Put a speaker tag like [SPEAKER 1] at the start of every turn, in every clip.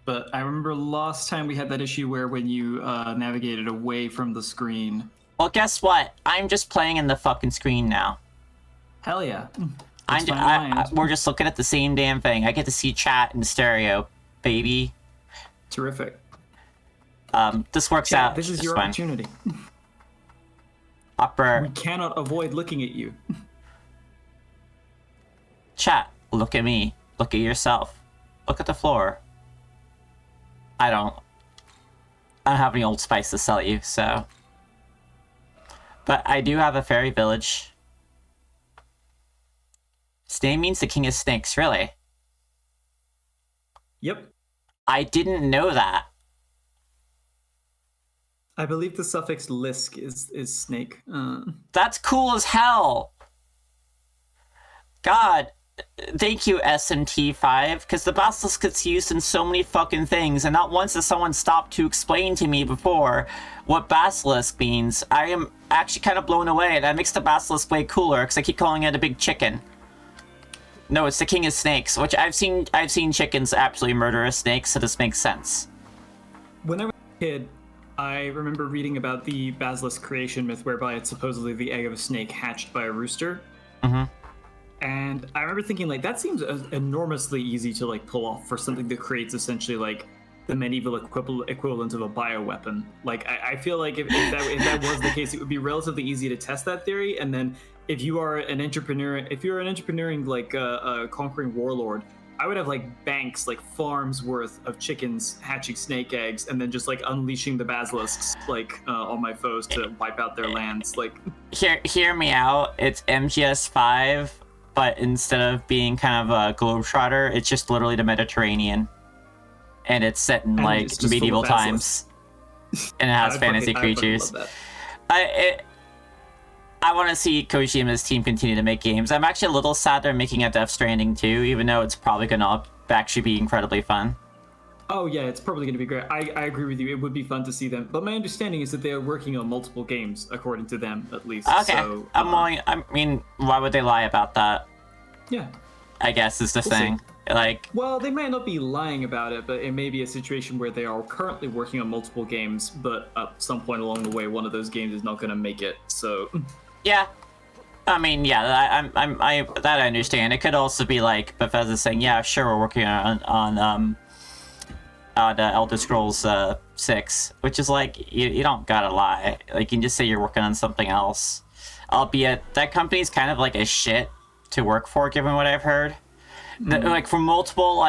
[SPEAKER 1] but I remember last time we had that issue where when you navigated away from the screen.
[SPEAKER 2] Well, guess what? I'm just playing in the fucking screen now.
[SPEAKER 1] Hell yeah.
[SPEAKER 2] We're just looking at the same damn thing. I get to see chat in stereo, baby.
[SPEAKER 1] Terrific.
[SPEAKER 2] This works
[SPEAKER 1] Chat,
[SPEAKER 2] out.
[SPEAKER 1] This is your opportunity. We cannot avoid looking at you.
[SPEAKER 2] Chat, look at me. Look at yourself. Look at the floor. I don't have any Old Spice to sell you, so. But I do have a fairy village. His name means the king of snakes, really?
[SPEAKER 1] Yep.
[SPEAKER 2] I didn't know that.
[SPEAKER 1] I believe the suffix lisk is snake.
[SPEAKER 2] That's cool as hell. God, thank you, SMT5, because the basilisk gets used in so many fucking things, and not once has someone stopped to explain to me before what basilisk means. I am actually kind of blown away, and that makes the basilisk way cooler, because I keep calling it a big chicken. No, it's the king of snakes, which I've seen chickens absolutely murder a snake, so this makes sense.
[SPEAKER 1] When I was a kid, I remember reading about the basilisk creation myth, whereby it's supposedly the egg of a snake hatched by a rooster.
[SPEAKER 2] Mm-hmm.
[SPEAKER 1] And I remember thinking, like, that seems enormously easy to, like, pull off for something that creates essentially, like, the medieval equivalent of a bioweapon. Like, I feel like if that was the case, it would be relatively easy to test that theory. And then if you're an entrepreneuring, like, conquering warlord, I would have, like, banks, like, farms worth of chickens hatching snake eggs and then just, like, unleashing the basilisks, like, on my foes to wipe out their lands. Like,
[SPEAKER 2] hear me out. It's MGS5, but instead of being kind of a globetrotter, it's just literally the Mediterranean. And it's set in, like, medieval times. And it has fantasy creatures. I want to see Kojima's team continue to make games. I'm actually a little sad they're making a Death Stranding too, even though it's probably going to actually be incredibly fun.
[SPEAKER 1] Oh yeah, it's probably going to be great. I agree with you. It would be fun to see them. But my understanding is that they are working on multiple games, according to them, at least.
[SPEAKER 2] Okay.
[SPEAKER 1] So,
[SPEAKER 2] I mean, why would they lie about that?
[SPEAKER 1] Yeah.
[SPEAKER 2] I guess is the thing. Like,
[SPEAKER 1] well, they may not be lying about it, but it may be a situation where they are currently working on multiple games, but at some point along the way, one of those games is not going to make it. So.
[SPEAKER 2] Yeah. I mean, yeah, I that I understand. It could also be like Bethesda saying, "Yeah, sure, we're working on Elder Scrolls 6," which is like you don't gotta lie. Like you can just say you're working on something else. Albeit that company's kind of like a shit to work for, given what I've heard. Like for multiple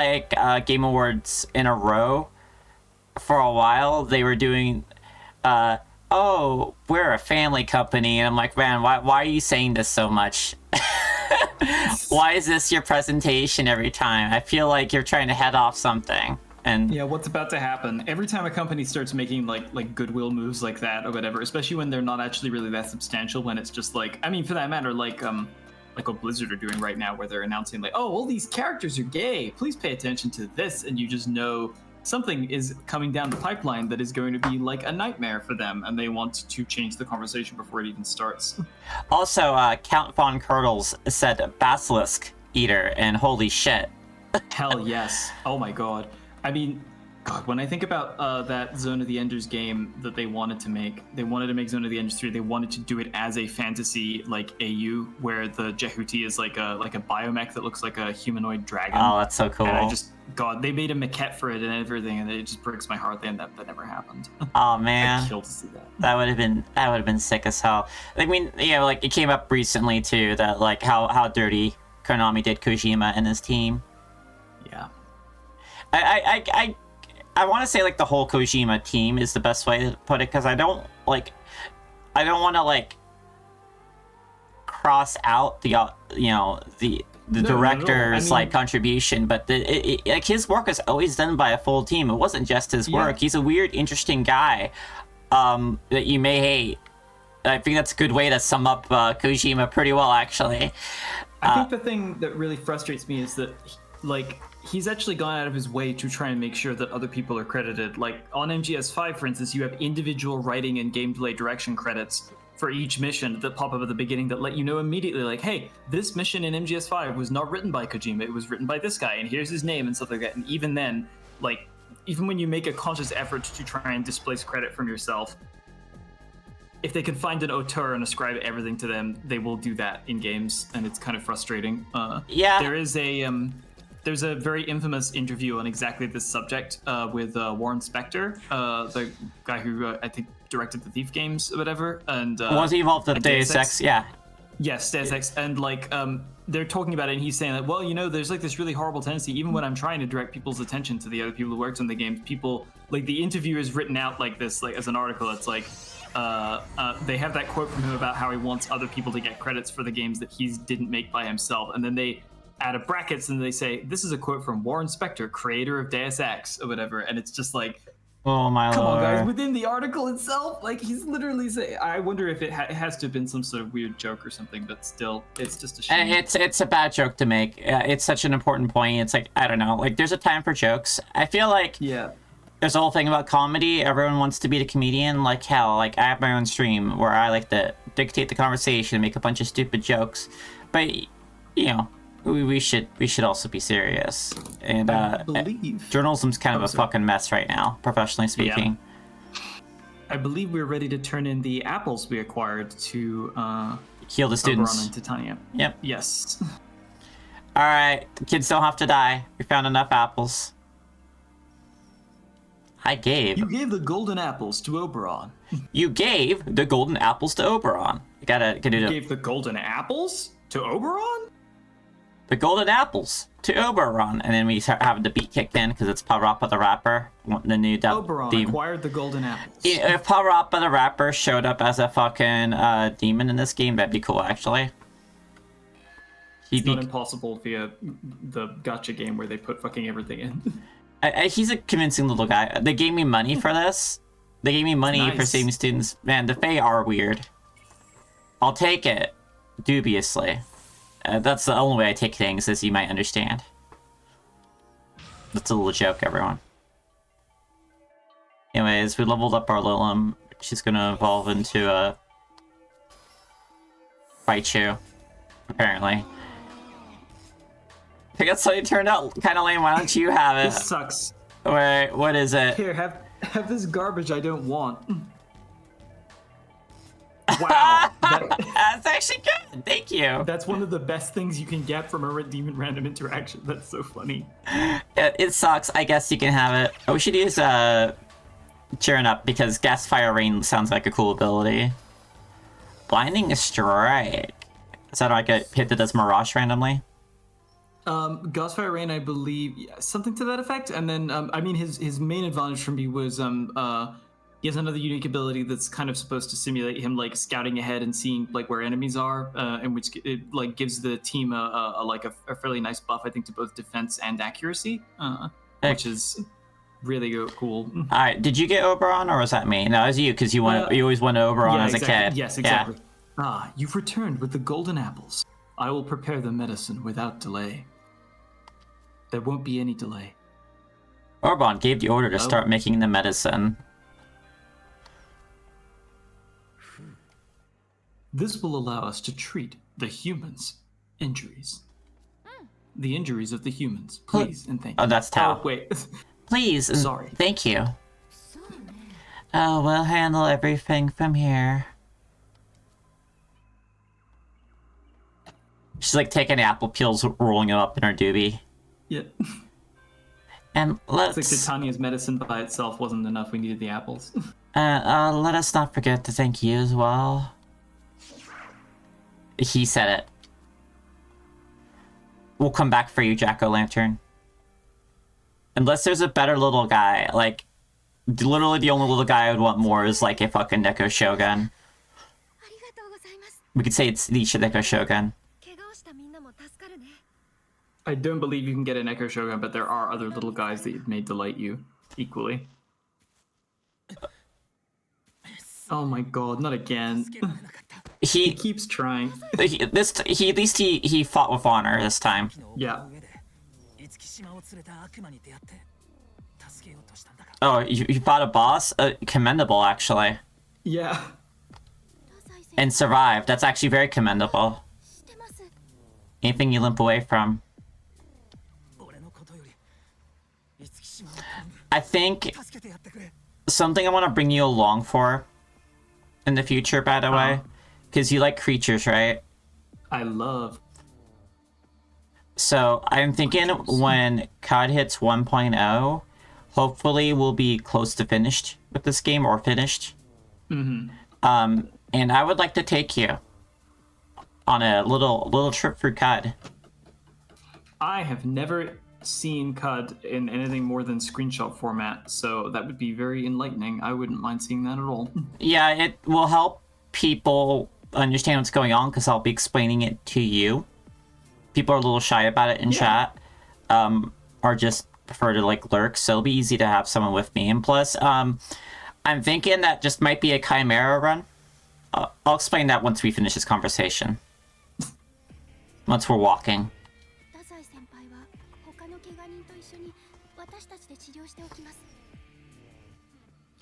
[SPEAKER 2] Game Awards in a row, for a while they were doing. Oh, we're a family company, and I'm like, man, why are you saying this so much? Why is this your presentation every time? I feel like you're trying to head off something. And
[SPEAKER 1] yeah, what's about to happen? Every time a company starts making like goodwill moves like that or whatever, especially when they're not actually really that substantial, when it's just like, I mean, for that matter, like what Blizzard are doing right now, where they're announcing like, oh, all these characters are gay. Please pay attention to this, and you just know something is coming down the pipeline that is going to be like a nightmare for them, and they want to change the conversation before it even starts.
[SPEAKER 2] Also, Count Von Curdles said Basilisk Eater, and holy shit.
[SPEAKER 1] Hell yes. Oh my god. I mean, God, when I think about that Zone of the Enders game that they wanted to make Zone of the Enders 3. They wanted to do it as a fantasy like AU, where the Jehuti is like a biomech that looks like a humanoid dragon.
[SPEAKER 2] Oh, that's so cool.
[SPEAKER 1] And God, they made a maquette for it and everything, and it just breaks my heart that never happened.
[SPEAKER 2] Oh man,
[SPEAKER 1] I'd kill to see that.
[SPEAKER 2] That would have been sick as hell. I mean, yeah, like it came up recently too that like how dirty Konami did Kojima and his team.
[SPEAKER 1] Yeah.
[SPEAKER 2] I want to say like the whole Kojima team is the best way to put it, because I don't want to like cross out the director's like contribution, but like his work is always done by a full team. It wasn't just his work. He's a weird, interesting guy that you may hate. I think that's a good way to sum up Kojima pretty well, actually.
[SPEAKER 1] I think the thing that really frustrates me is that he's actually gone out of his way to try and make sure that other people are credited. Like on MGS5, for instance, you have individual writing and gameplay direction credits for each mission that pop up at the beginning that let you know immediately, like, hey, this mission in MGS5 was not written by Kojima, it was written by this guy, and here's his name and stuff like that. And even then, like, even when you make a conscious effort to try and displace credit from yourself, if they can find an auteur and ascribe everything to them, they will do that in games, and it's kind of frustrating.
[SPEAKER 2] Yeah.
[SPEAKER 1] There's a very infamous interview on exactly this subject with Warren Spector, the guy who I think directed the Thief games or whatever, and
[SPEAKER 2] was he involved with Deus Ex? Yeah.
[SPEAKER 1] Yes, Deus Ex, and like they're talking about it, and he's saying that, well, you know, there's like this really horrible tendency, even when I'm trying to direct people's attention to the other people who worked on the games, people like the interview is written out like this, like as an article. It's like they have that quote from him about how he wants other people to get credits for the games that he didn't make by himself, and then they add a brackets and they say, this is a quote from Warren Spector, creator of Deus Ex or whatever, and it's just like,
[SPEAKER 2] oh my
[SPEAKER 1] come
[SPEAKER 2] lord.
[SPEAKER 1] on guys, within the article itself, like he's literally saying, I wonder if it has to have been some sort of weird joke or something, but still, it's just a shame.
[SPEAKER 2] It's a bad joke to make. It's such an important point. It's like, I don't know, like there's a time for jokes. I feel like there's a whole thing about comedy. Everyone wants to be the comedian. Like hell, like I have my own stream where I like to dictate the conversation and make a bunch of stupid jokes. But, you know, we should also be serious. And journalism's kind of a fucking mess right now, professionally speaking.
[SPEAKER 1] Yeah. I believe we're ready to turn in the apples we acquired to
[SPEAKER 2] heal the students.
[SPEAKER 1] Oberon and Titania.
[SPEAKER 2] Yep.
[SPEAKER 1] Yes.
[SPEAKER 2] All right, the kids don't have to die. We found enough apples. You gave
[SPEAKER 1] the golden apples to Oberon.
[SPEAKER 2] You gave the golden apples to Oberon. You gave
[SPEAKER 1] the golden apples to Oberon?
[SPEAKER 2] The golden apples to Oberon. And then we start having the beat kicked in because it's Parappa the Rapper. The new
[SPEAKER 1] Oberon acquired the golden apples.
[SPEAKER 2] If Parappa the Rapper showed up as a fucking demon in this game, that'd be cool, actually.
[SPEAKER 1] It's not impossible via the gacha game where they put fucking everything in.
[SPEAKER 2] He's a convincing little guy. They gave me money for this. They gave me money for saving students. Man, the Fae are weird. I'll take it. Dubiously. That's the only way I take things, as you might understand. That's a little joke, everyone. Anyways, we leveled up our Lilim. She's gonna evolve into a Raichu, apparently. I think that's how it turned out kind of lame. Why don't you have it?
[SPEAKER 1] This sucks.
[SPEAKER 2] Wait, what is it?
[SPEAKER 1] Here, have this garbage I don't want. Wow.
[SPEAKER 2] That's actually good. Thank you.
[SPEAKER 1] That's one of the best things you can get from a demon random interaction. That's so funny.
[SPEAKER 2] It sucks. I guess you can have it. Oh, we should use Cheering Up because Gas Fire Rain sounds like a cool ability. Blinding Strike. Is that like a hit that does Mirage randomly?
[SPEAKER 1] Ghostfire Rain, I believe, something to that effect. And then, I mean, his main advantage for me was he has another unique ability that's kind of supposed to simulate him like scouting ahead and seeing like where enemies are, in which it like gives the team a fairly nice buff, I think, to both defense and accuracy, which is really cool.
[SPEAKER 2] All right, did you get Oberon or was that me? No, it was you because you always wanted Oberon as a kid.
[SPEAKER 1] Yes, exactly. Yeah. You've returned with the golden apples. I will prepare the medicine without delay. There won't be any delay.
[SPEAKER 2] Oberon gave the order to start making the medicine.
[SPEAKER 1] This will allow us to treat the humans' injuries. The injuries of the humans. Please and thank you.
[SPEAKER 2] Oh, that's Tao.
[SPEAKER 1] Oh, wait.
[SPEAKER 2] Please and
[SPEAKER 1] sorry.
[SPEAKER 2] Thank you. Oh, we'll handle everything from here. She's like taking apple peels, rolling them up in her doobie.
[SPEAKER 1] Yeah.
[SPEAKER 2] And let's...
[SPEAKER 1] It's like Titania's medicine by itself wasn't enough. We needed the apples.
[SPEAKER 2] Let us not forget to thank you as well. He said it. We'll come back for you, Jack-o'-lantern. Unless there's a better little guy. Like, literally the only little guy I would want more is like a fucking Neko Shogun. We could say it's the Neko Shogun.
[SPEAKER 1] I don't believe you can get an Echo Shogun, but there are other little guys that may delight you equally. Oh my god, not again. He keeps trying.
[SPEAKER 2] At least he fought with honor this time.
[SPEAKER 1] Yeah.
[SPEAKER 2] Oh, you fought a boss? Commendable, actually.
[SPEAKER 1] Yeah.
[SPEAKER 2] And survived. That's actually very commendable. Anything you limp away from. I think something I want to bring you along for in the future, by the way, because you like creatures, right?
[SPEAKER 1] I love.
[SPEAKER 2] So I'm thinking when COD hits 1.0, hopefully we'll be close to finished with this game or finished.
[SPEAKER 1] Mm-hmm.
[SPEAKER 2] And I would like to take you on a little trip through COD.
[SPEAKER 1] I have never seen CUD in anything more than screenshot format, so that would be very enlightening. I wouldn't mind seeing that at all.
[SPEAKER 2] Yeah, it will help people understand what's going on because I'll be explaining it to you. People are a little shy about it in chat, or just prefer to like lurk, so it'll be easy to have someone with me. And plus, I'm thinking that just might be a Chimera run. I'll explain that once we finish this conversation. Once we're walking.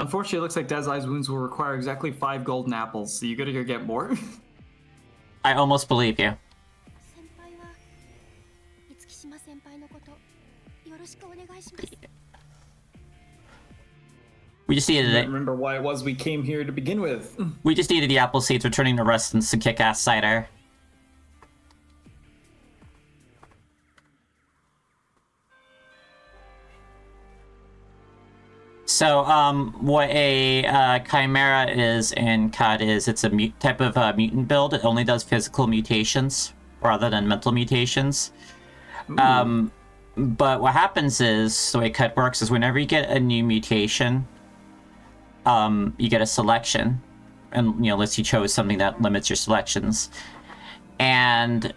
[SPEAKER 1] Unfortunately, it looks like Dazai's wounds will require exactly 5 golden apples, so you gotta go get more.
[SPEAKER 2] I almost believe you. We just needed it.
[SPEAKER 1] Remember why it was we came here to begin with.
[SPEAKER 2] We just needed the apple seeds returning to rest and some kick-ass cider. So, what a Chimera is in COD is it's a type of mutant build. It only does physical mutations rather than mental mutations. But what happens is, the way COD works is whenever you get a new mutation, you get a selection. And, unless you chose something that limits your selections. And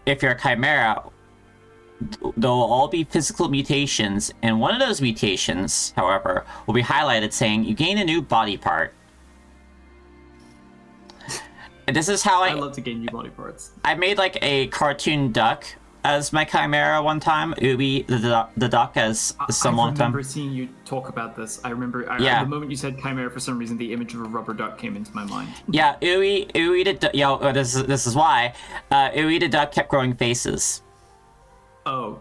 [SPEAKER 2] if you're a Chimera, they'll all be physical mutations, and one of those mutations, however, will be highlighted saying you gain a new body part. And this is how
[SPEAKER 1] I love to gain new body parts.
[SPEAKER 2] I made like a cartoon duck as my Chimera one time. Ubi the duck as some long time.
[SPEAKER 1] I remember seeing you talk about this. I remember the moment you said Chimera, for some reason the image of a rubber duck came into my mind.
[SPEAKER 2] Yeah, Ui the this is why Ui the duck kept growing faces.
[SPEAKER 1] Oh.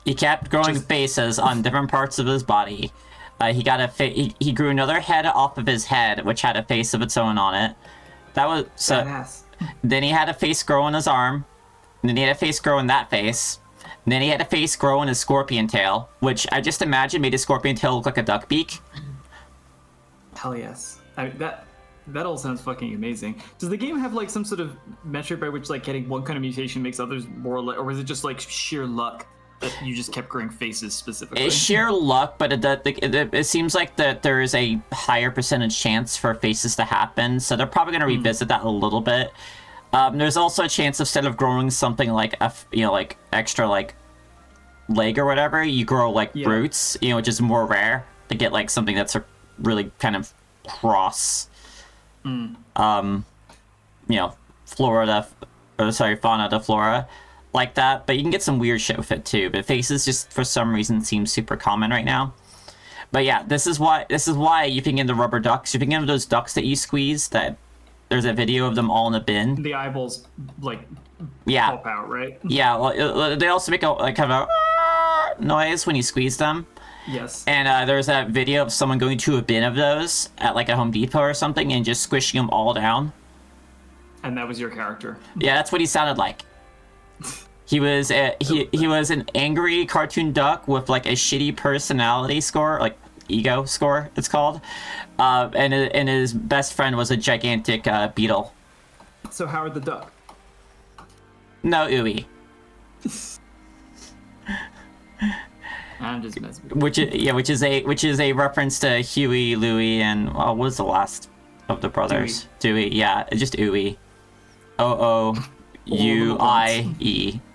[SPEAKER 2] He kept growing faces on different parts of his body. He got he grew another head off of his head, which had a face of its own on it. That was so.
[SPEAKER 1] Badass.
[SPEAKER 2] Then he had a face grow on his arm. And then he had a face grow in that face. And then he had a face grow in his scorpion tail, which I just imagine made his scorpion tail look like a duck beak.
[SPEAKER 1] Hell yes. That all sounds fucking amazing. Does the game have like some sort of metric by which like getting one kind of mutation makes others more, or is it just like sheer luck that you just kept growing faces specifically?
[SPEAKER 2] It's sheer luck, but it seems like that there is a higher percentage chance for faces to happen, so they're probably going to revisit that a little bit. There's also a chance instead of growing something like like extra like leg or whatever, you grow like roots, which is more rare to get like something that's a really kind of cross. Fauna to flora like that, but you can get some weird shit with it too. But faces just for some reason seem super common right now. But yeah, this is why you think in the rubber ducks, you think of those ducks that you squeeze, that there's a video of them all in a bin.
[SPEAKER 1] The eyeballs like pop out, right?
[SPEAKER 2] Yeah, well, they also make a like kind of a noise when you squeeze them.
[SPEAKER 1] Yes.
[SPEAKER 2] And there's that video of someone going to a bin of those at like a Home Depot or something and just squishing them all down.
[SPEAKER 1] And that was your character.
[SPEAKER 2] Yeah, that's what he sounded like. He was he was an angry cartoon duck with like a shitty personality score, like ego score, it's called. And his best friend was a gigantic beetle.
[SPEAKER 1] So Howard the Duck.
[SPEAKER 2] No, Uwe.
[SPEAKER 1] I'm just messing with
[SPEAKER 2] you. Which is a reference to Huey, Louie, and what was the last of the brothers? Dewey. Yeah, just Uwe. OOUIE.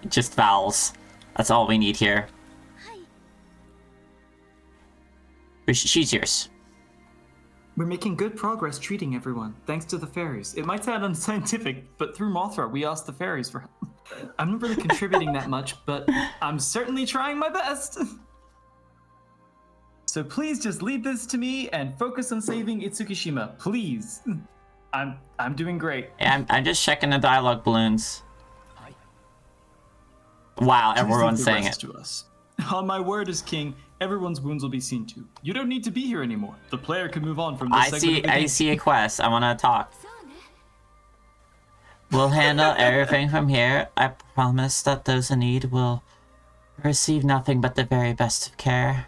[SPEAKER 2] Just vowels. That's all we need here. She's yours.
[SPEAKER 1] We're making good progress treating everyone, thanks to the fairies. It might sound unscientific, but through Mothra, we asked the fairies for help. I'm not really contributing that much, but I'm certainly trying my best. So please just leave this to me and focus on saving Itsukishima, please. I'm doing great.
[SPEAKER 2] Yeah, I'm just checking the dialogue balloons. Wow, everyone's saying it.
[SPEAKER 1] To us. On my word as king, everyone's wounds will be seen to. You don't need to be here anymore. The player can move on from this segment of the game.
[SPEAKER 2] I see a quest. I want to talk. We'll handle everything from here. I promise that those in need will receive nothing but the very best of care.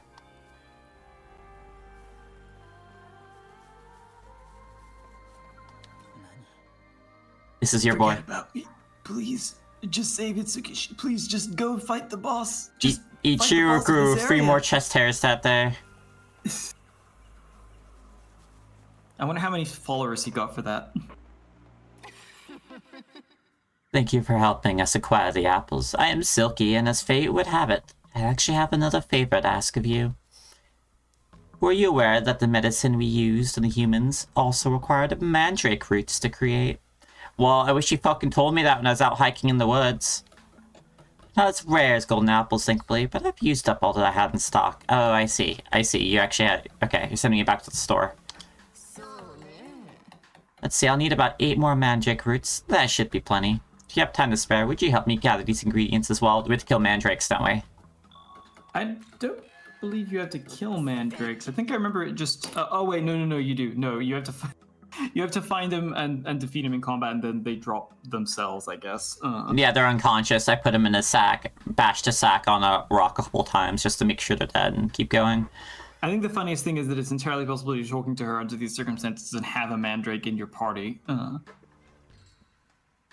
[SPEAKER 2] This is your boy.
[SPEAKER 1] Forget about me. Please, just save Itsuki. Please, just go fight the boss. Just
[SPEAKER 2] Ichiro grew 3 more chest hairs that day.
[SPEAKER 1] I wonder how many followers he got for that.
[SPEAKER 2] Thank you for helping us acquire the apples. I am Silky, and as fate would have it, I actually have another favor to ask of you. Were you aware that the medicine we used on the humans also required mandrake roots to create? Well, I wish you fucking told me that when I was out hiking in the woods. Not as rare as golden apples, thankfully, but I've used up all that I had in stock. Oh, I see. You actually had... Okay, you're sending me back to the store. Let's see, I'll need about 8 more mandrake roots. That should be plenty. If you have time to spare, would you help me gather these ingredients as well? We have to kill mandrakes, don't we?
[SPEAKER 1] I don't believe you have to kill mandrakes. I think I remember it just... oh, wait, no, you do. No, you have to... You have to find them and defeat them in combat, and then they drop themselves, I guess.
[SPEAKER 2] Yeah, they're unconscious. I put them in a sack, bashed a sack on a rock a couple times just to make sure they're dead and keep going.
[SPEAKER 1] I think the funniest thing is that it's entirely possible you're talking to her under these circumstances and have a mandrake in your party.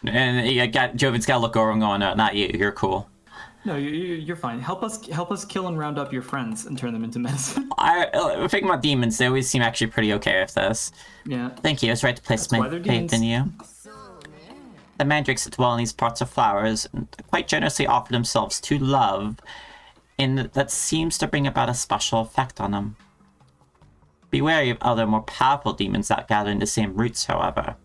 [SPEAKER 2] And Jovin's got to look over and going, no, not you. You're cool.
[SPEAKER 1] No, you're fine. Help us kill and round up your friends and turn them into medicine.
[SPEAKER 2] Thinking about demons, they always seem actually pretty okay with this.
[SPEAKER 1] Yeah.
[SPEAKER 2] Thank you. It's right to place my faith in you. The mandrakes that dwell in these parts of flowers quite generously offer themselves to love, and that seems to bring about a special effect on them. Be wary of other more powerful demons that gather in the same roots, however.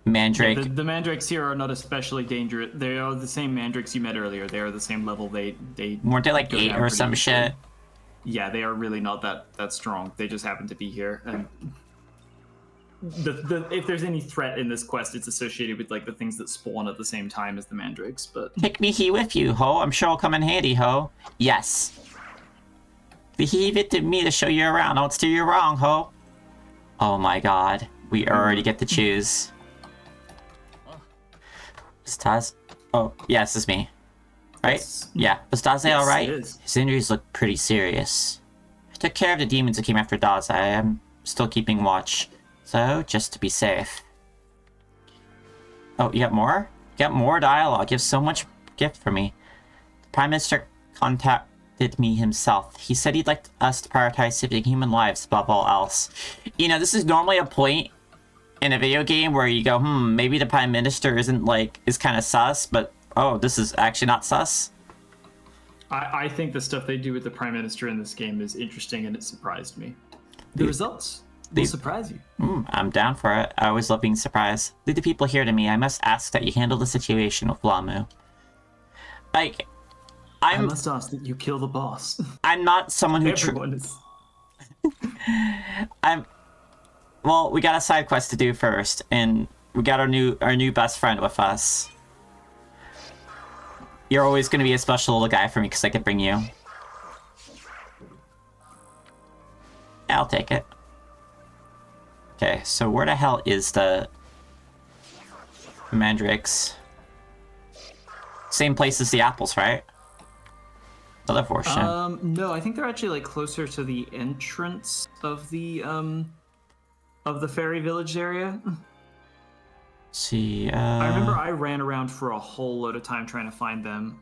[SPEAKER 2] Mandrake.
[SPEAKER 1] Yeah, the mandrakes here are not especially dangerous. They are the same mandrakes you met earlier. They are the same level. They
[SPEAKER 2] weren't they like 8 or some shit?
[SPEAKER 1] Yeah, they are really not that strong. They just happen to be here. And if there's any threat in this quest, it's associated with like the things that spawn at the same time as the mandrakes. But
[SPEAKER 2] take me here with you, ho. I'm sure I'll come in handy, ho. Yes. Leave it to me to show you around. Don't steer you wrong, ho. Oh my god, we already get to choose. Staz? Oh, yeah, this is me. Right?
[SPEAKER 1] Yes.
[SPEAKER 2] Yeah. Was Daze
[SPEAKER 1] Yes,
[SPEAKER 2] alright?
[SPEAKER 1] it is.
[SPEAKER 2] His injuries look pretty serious. I took care of the demons that came after Daze. I am still keeping watch. So, just to be safe. Oh, you got more? You got more dialogue. You have so much gift for me. The Prime Minister contacted me himself. He said he'd like us to prioritize saving human lives above all else. You know, this is normally a point in a video game where you go, maybe the Prime Minister isn't like, is kind of sus, but oh, this is actually not sus.
[SPEAKER 1] I think the stuff they do with the Prime Minister in this game is interesting, and it surprised me. The results will surprise you.
[SPEAKER 2] I'm down for it. I always love being surprised. Lead the people here to me. I must ask that you handle the situation with Lamu. Like,
[SPEAKER 1] I must ask that you kill the boss.
[SPEAKER 2] I'm not someone who...
[SPEAKER 1] Everyone is...
[SPEAKER 2] Well, we got a side quest to do first, and we got our new best friend with us. You're always going to be a special little guy for me because I could bring you. I'll take it. Okay, so where the hell is the mandrakes? Same place as the apples, right? Other portion.
[SPEAKER 1] No, I think they're actually like closer to the entrance of the fairy village area.
[SPEAKER 2] Let's see,
[SPEAKER 1] I remember I ran around for a whole load of time trying to find them.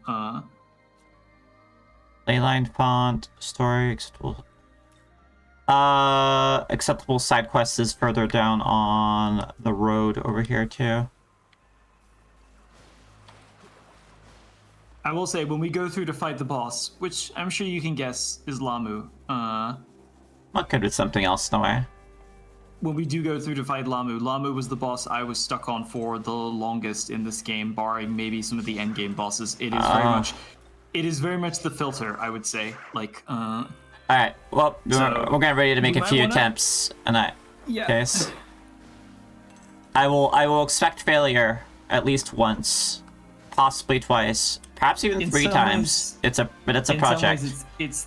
[SPEAKER 2] Leyline font, story, acceptable. Acceptable side quest is further down on the road over here too.
[SPEAKER 1] I will say, when we go through to fight the boss, which I'm sure you can guess is Lamu,
[SPEAKER 2] What could with something else in the way?
[SPEAKER 1] when we do go through to fight Lamu, Lamu was the boss I was stuck on for the longest in this game, barring maybe some of the end game bosses. It is very much the filter, I would say. Like,
[SPEAKER 2] all right. Well, we're getting ready to make a few attempts, and I will expect failure at least once possibly twice, perhaps even
[SPEAKER 1] In
[SPEAKER 2] 3
[SPEAKER 1] some
[SPEAKER 2] times.
[SPEAKER 1] ways-
[SPEAKER 2] But it's a
[SPEAKER 1] In
[SPEAKER 2] project.
[SPEAKER 1] some ways, it's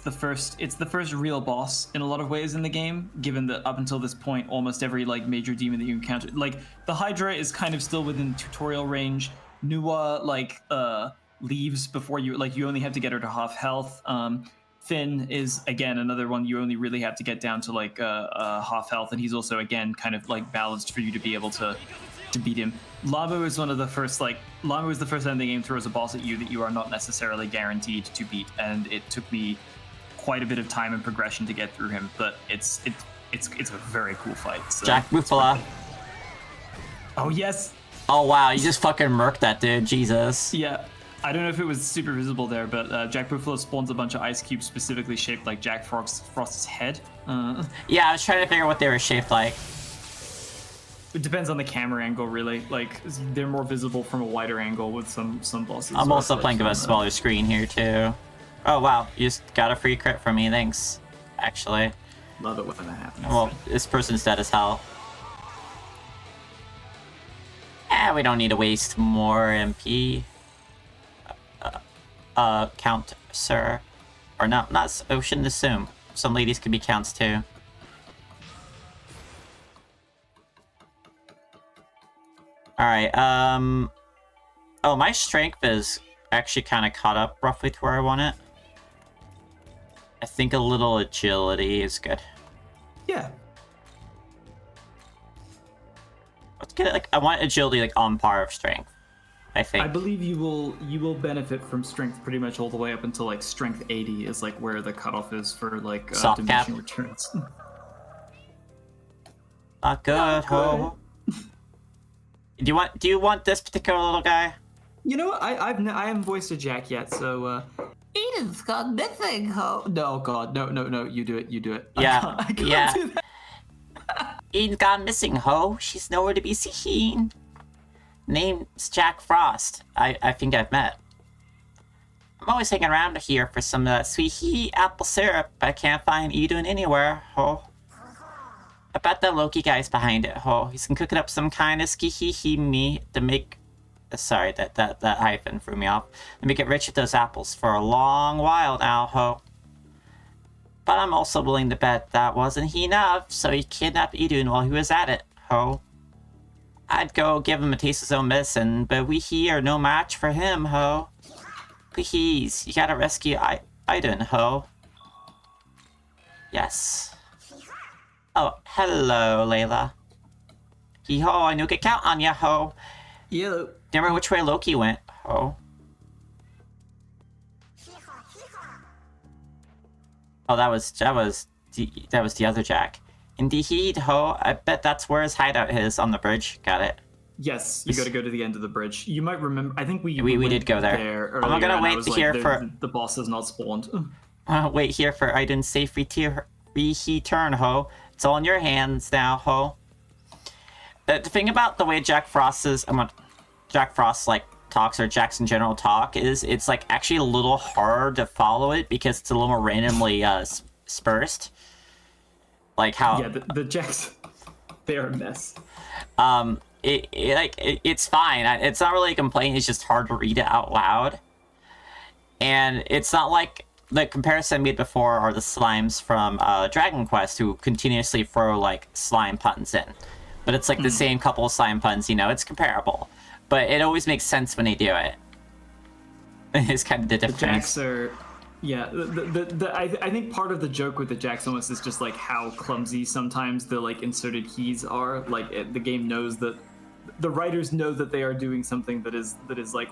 [SPEAKER 1] the first real boss in a lot of ways in the game. Given that up until this point, almost every like major demon that you encounter, like the Hydra, is kind of still within tutorial range. Nuwa leaves before you you only have to get her to half health. Finn is again another one you only really have to get down to half health, and he's also again kind of like balanced for you to be able to beat him. Lamu is one of the first Lamu is the first time the game throws a boss at you that you are not necessarily guaranteed to beat, and it took me quite a bit of time and progression to get through him, but it's a very cool fight. So.
[SPEAKER 2] Jack Bufala.
[SPEAKER 1] Oh yes.
[SPEAKER 2] Oh wow, you just fucking murked that dude, Jesus.
[SPEAKER 1] Yeah. I don't know if it was super visible there, but Jack Buffalo spawns a bunch of ice cubes specifically shaped like Jack Frost's head.
[SPEAKER 2] Yeah, I was trying to figure out what they were shaped like.
[SPEAKER 1] It depends on the camera angle, really. Like, they're more visible from a wider angle with some bosses.
[SPEAKER 2] I'm also playing with a smaller screen here, too. Oh, wow. You just got a free crit from me. Thanks, actually.
[SPEAKER 1] Love it when that happens.
[SPEAKER 2] Well, this person's dead as hell. We don't need to waste more MP. Count, sir. Or not, I shouldn't assume. Some ladies could be counts, too. Alright, oh, my strength is actually kind of caught up roughly to where I want it. I think a little agility is good.
[SPEAKER 1] Yeah.
[SPEAKER 2] Let's get it, I want agility, on par of strength, I think.
[SPEAKER 1] I believe you will benefit from strength pretty much all the way up until, strength 80 is, where the cutoff is for,
[SPEAKER 2] Soft cap.
[SPEAKER 1] diminishing returns.
[SPEAKER 2] Not good, ho. Do you want this particular little guy?
[SPEAKER 1] You know what? I haven't voiced a Jack yet, so Eden's gone missing, ho. No, God, no, you do it.
[SPEAKER 2] Yeah,
[SPEAKER 1] I can't
[SPEAKER 2] yeah.
[SPEAKER 1] do that.
[SPEAKER 2] Eden's gone missing, ho. She's nowhere to be seen. Name's Jack Frost. I think I've met. I'm always hanging around here for some of that sweet heat apple syrup, but I can't find Eden anywhere, ho. I bet that Loki guy's behind it, ho. He's been cooking up some kind of ski me to make... Sorry, that hyphen threw me off. Let me get rich with those apples for a long while now, ho. But I'm also willing to bet that wasn't enough, so he kidnapped Idun while he was at it, ho. I'd go give him a taste of his own medicine, but we here are no match for him, ho. Please, you gotta rescue Idun, ho. Yes. Oh, hello, Layla. Hee-ho, I know can count on ya, ho.
[SPEAKER 1] Yeah.
[SPEAKER 2] Remember which way Loki went, ho. Oh, that was the other Jack. Indeed, ho. I bet that's where his hideout is on the bridge. Got it.
[SPEAKER 1] Yes, you got to go to the end of the bridge. You might remember. I think we
[SPEAKER 2] did go there.
[SPEAKER 1] earlier,
[SPEAKER 2] I'm gonna wait here for
[SPEAKER 1] the boss has not spawned.
[SPEAKER 2] wait here for Iden's safe return, ho. It's all in your hands now, ho. The thing about the way Jack Frost talks, or Jacks in general talk, is it's actually a little hard to follow it because it's a little more randomly dispersed. Like how
[SPEAKER 1] the Jacks, they are a mess.
[SPEAKER 2] It's fine. It's not really a complaint. It's just hard to read it out loud, and it's not like the comparison I made before are the slimes from Dragon Quest who continuously throw slime puns in, but it's the same couple of slime puns. It's comparable, but it always makes sense when they do it. It's kind of the difference.
[SPEAKER 1] The Jacks are. Yeah, I think part of the joke with the Jacks almost is just how clumsy sometimes the inserted keys are. The game knows that the writers know that they are doing something that is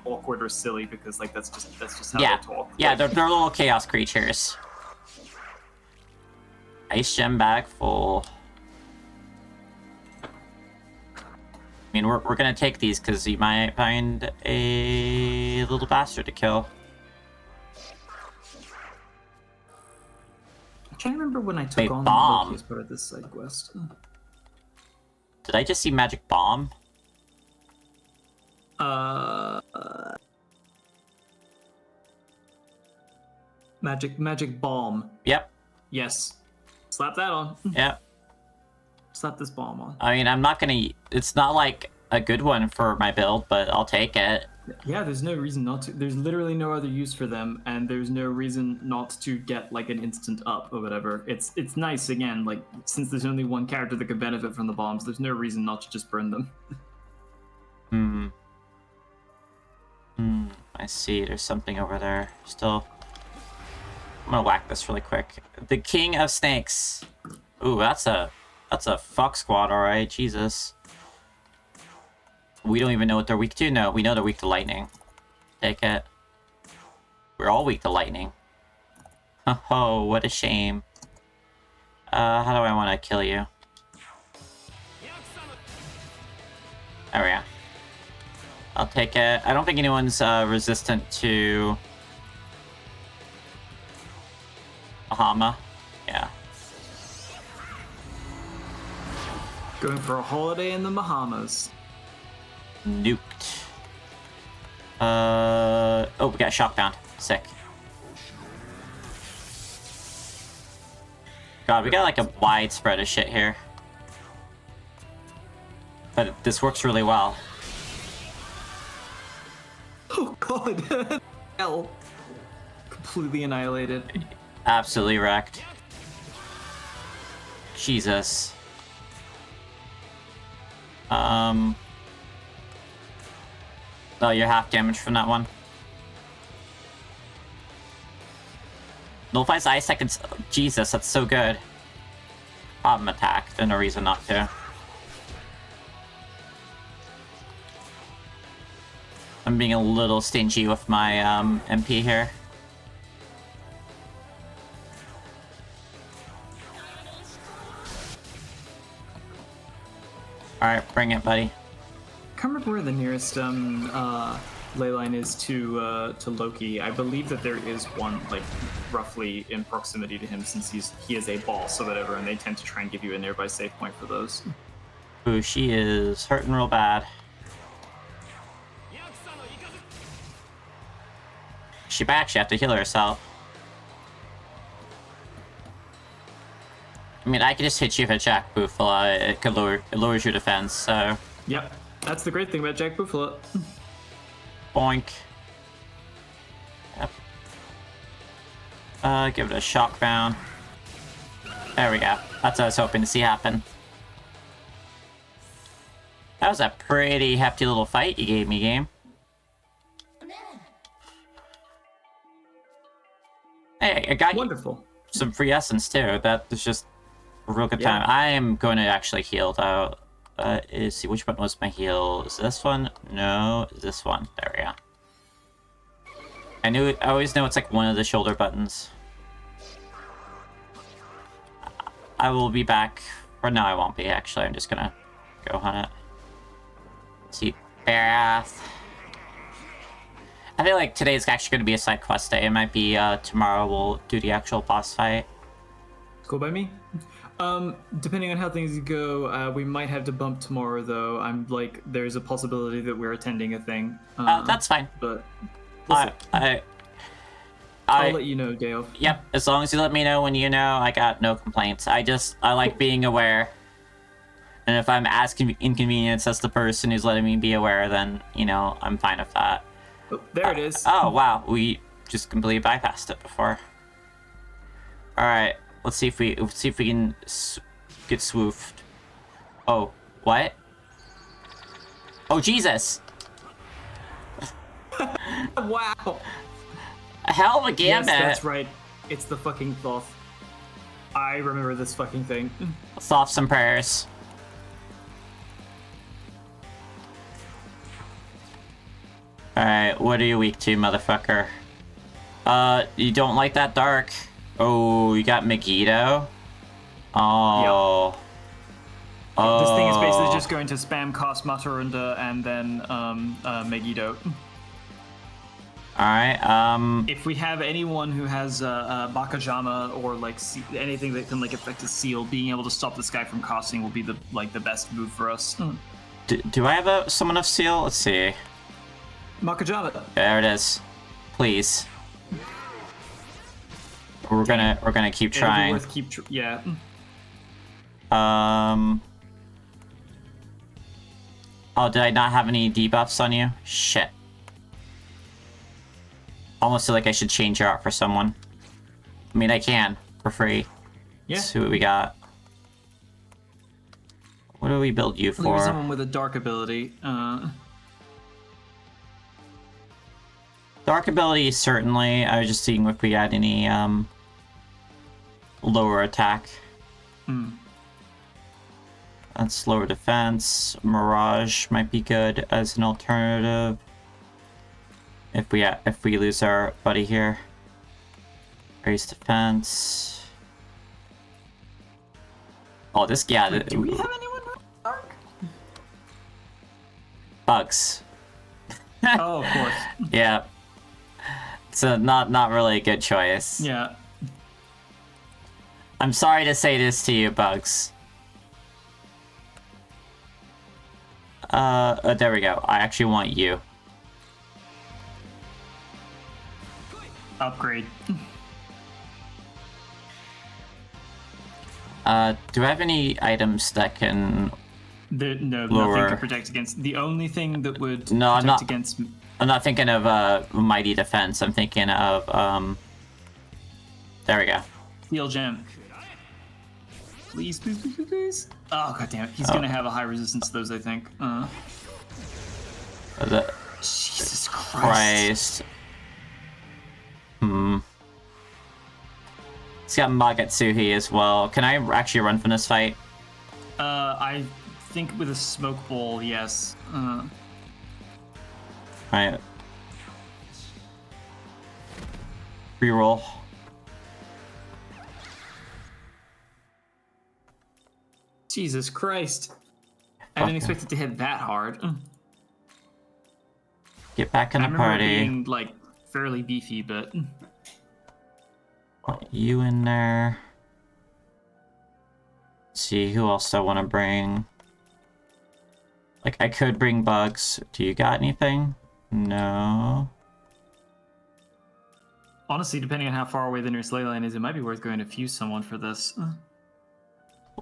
[SPEAKER 1] awkward or silly because that's just how they talk.
[SPEAKER 2] Yeah, they're little chaos creatures. Ice gem bag full. I mean, we're gonna take these because you might find a little bastard to kill.
[SPEAKER 1] I'm trying to remember when I took on
[SPEAKER 2] bomb.
[SPEAKER 1] Loki as part of this side quest.
[SPEAKER 2] Did I just see magic bomb?
[SPEAKER 1] Magic bomb.
[SPEAKER 2] Yep.
[SPEAKER 1] Yes. Slap that on.
[SPEAKER 2] Yep.
[SPEAKER 1] Slap this bomb on.
[SPEAKER 2] I mean, I'm not gonna... It's not a good one for my build, but I'll take it.
[SPEAKER 1] Yeah, there's no reason not to. There's literally no other use for them, and there's no reason not to get like an instant up or whatever. It's nice again, like since there's only one character that could benefit from the bombs, there's no reason not to just burn them.
[SPEAKER 2] I see. There's something over there still. I'm gonna whack this really quick. The King of Snakes. Ooh, that's a fuck squad, alright. Jesus. We don't even know what they're weak to. No, we know they're weak to lightning. Take it. We're all weak to lightning. Oh, what a shame. How do I want to kill you? There we go. I'll take it. I don't think anyone's resistant to Bahama. Yeah.
[SPEAKER 1] Going for a holiday in the Bahamas.
[SPEAKER 2] Nuked. Oh, we got shockbound. Sick. God, we got like a wide spread of shit here. But this works really well.
[SPEAKER 1] Oh god. Hell. Completely annihilated.
[SPEAKER 2] Absolutely wrecked. Jesus. Oh, you're half damage from that one. Nullifies ice seconds. Jesus, that's so good. Problem attack. There's no reason not to. I'm being a little stingy with my MP here. Alright, bring it, buddy.
[SPEAKER 1] I can't remember where the nearest ley line is to Loki. I believe that there is one like roughly in proximity to him since he is a boss or whatever, and they tend to try and give you a nearby save point for those.
[SPEAKER 2] Ooh, she is hurting real bad. She might actually have to heal herself. I mean, I could just hit you with a Jack Buffalo. It lowers your defense, so...
[SPEAKER 1] Yep, that's the great thing about Jack Buffalo.
[SPEAKER 2] Boink. Yep. Give it a shock bound. There we go. That's what I was hoping to see happen. That was a pretty hefty little fight you gave me, game. Hey, I got
[SPEAKER 1] Wonderful.
[SPEAKER 2] You some free essence too. That was just a real good time. I am going to actually heal though. See which button was my heal? Is this one? No, is this one? There we go. I always know it's like one of the shoulder buttons. I will be back. Or no, I won't be actually. I'm just gonna go hunt it. See, Barath. I feel like today's actually going to be a side quest day. It might be tomorrow we'll do the actual boss fight.
[SPEAKER 1] Cool by me. Depending on how things go, we might have to bump tomorrow though. I'm like, there's a possibility that we're attending a thing.
[SPEAKER 2] That's fine.
[SPEAKER 1] But
[SPEAKER 2] I'll
[SPEAKER 1] let you know, Dale.
[SPEAKER 2] Yep, as long as you let me know when you know, I got no complaints. I like being aware. And if I'm as inconvenienced as the person who's letting me be aware, then, you know, I'm fine with that.
[SPEAKER 1] Oh, there it is.
[SPEAKER 2] Oh, wow. We just completely bypassed it before. Alright. Let's see if we can get swoofed. Oh, what? Oh, Jesus!
[SPEAKER 1] Wow!
[SPEAKER 2] A hell of a
[SPEAKER 1] Yes,
[SPEAKER 2] gambit!
[SPEAKER 1] that's right. It's the fucking Thoth. I remember this fucking thing.
[SPEAKER 2] Thoughts and prayers. Alright, what are you weak to, motherfucker? You don't like that dark. Oh, you got Megiddo? Oh.
[SPEAKER 1] Yep. Oh. This thing is basically just going to spam cast Mutter and then Megiddo.
[SPEAKER 2] Alright,
[SPEAKER 1] If we have anyone who has Bakajama or like anything that can like affect a seal, being able to stop this guy from casting will be the best move for us.
[SPEAKER 2] do I have someone of seal? Let's see.
[SPEAKER 1] Bakajama.
[SPEAKER 2] There it is. Please. We're gonna keep trying.
[SPEAKER 1] Yeah.
[SPEAKER 2] Oh, did I not have any debuffs on you? Shit. almost feel like I should change her out for someone. I mean, I can for free.
[SPEAKER 1] Yeah.
[SPEAKER 2] Let's see what we got. What do we build you
[SPEAKER 1] Looking for
[SPEAKER 2] for?
[SPEAKER 1] someone with a dark ability.
[SPEAKER 2] Dark ability, certainly. I was just seeing if we had any lower attack. That's lower defense. Mirage might be good as an alternative. If we lose our buddy here. Raise defense. Oh, this guy.
[SPEAKER 1] Wait, do we have anyone with dark?
[SPEAKER 2] Bugs.
[SPEAKER 1] Oh, of course.
[SPEAKER 2] Yeah. It's not really a good choice.
[SPEAKER 1] Yeah.
[SPEAKER 2] I'm sorry to say this to you, Bugs. There we go. I actually want you.
[SPEAKER 1] Upgrade.
[SPEAKER 2] Do I have any items that can...
[SPEAKER 1] No,
[SPEAKER 2] Lower.
[SPEAKER 1] nothing to protect against. The only thing that would
[SPEAKER 2] No, I'm
[SPEAKER 1] protect
[SPEAKER 2] not-
[SPEAKER 1] against...
[SPEAKER 2] I'm not thinking of mighty defense. I'm thinking of there we go.
[SPEAKER 1] Steel gem. Please, please, please, please, please. Oh, god damn it. He's gonna have a high resistance to those, I think.
[SPEAKER 2] The
[SPEAKER 1] Jesus Christ.
[SPEAKER 2] Christ. It's got Magatsuhi as well. Can I actually run from this fight?
[SPEAKER 1] I think with a smoke ball, yes.
[SPEAKER 2] Alright. Reroll.
[SPEAKER 1] Jesus Christ. I didn't expect it to hit that hard.
[SPEAKER 2] Get back in
[SPEAKER 1] I
[SPEAKER 2] the
[SPEAKER 1] remember it
[SPEAKER 2] party.
[SPEAKER 1] being, like, fairly beefy, but...
[SPEAKER 2] Put you in there. Let's see, who else do I want to bring? Like, I could bring Bugs. Do you got anything? No.
[SPEAKER 1] Honestly, depending on how far away the nearest ley line is, it might be worth going to fuse someone for this.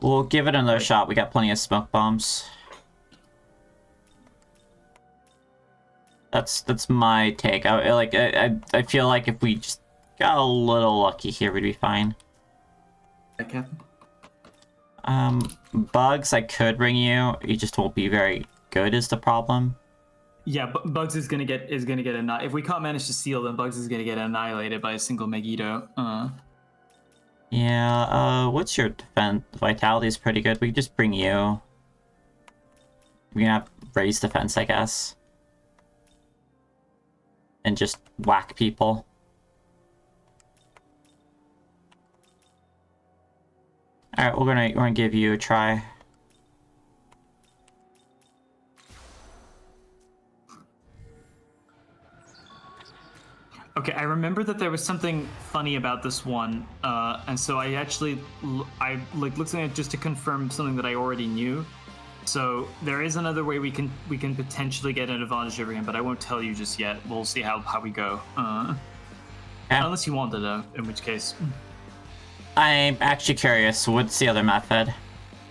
[SPEAKER 2] We'll give it another shot. We got plenty of smoke bombs. That's my take. I feel like if we just got a little lucky here, we'd be fine.
[SPEAKER 1] Okay.
[SPEAKER 2] Bugs, I could bring you. You just won't be very good is the problem.
[SPEAKER 1] Yeah, Bugs is gonna get annihilated. If we can't manage to seal, then Bugs is gonna get annihilated by a single Megiddo.
[SPEAKER 2] Yeah, what's your defense? Vitality is pretty good. We can just bring you. We can have raise defense, I guess. And just whack people. Alright, we're gonna give you a try.
[SPEAKER 1] Okay, I remember that there was something funny about this one, and so I actually looked at it just to confirm something that I already knew. So there is another way we can potentially get an advantage over him, but I won't tell you just yet. We'll see how we go.
[SPEAKER 2] Yeah.
[SPEAKER 1] Unless you want to, though, in which case.
[SPEAKER 2] I'm actually curious. What's the other method?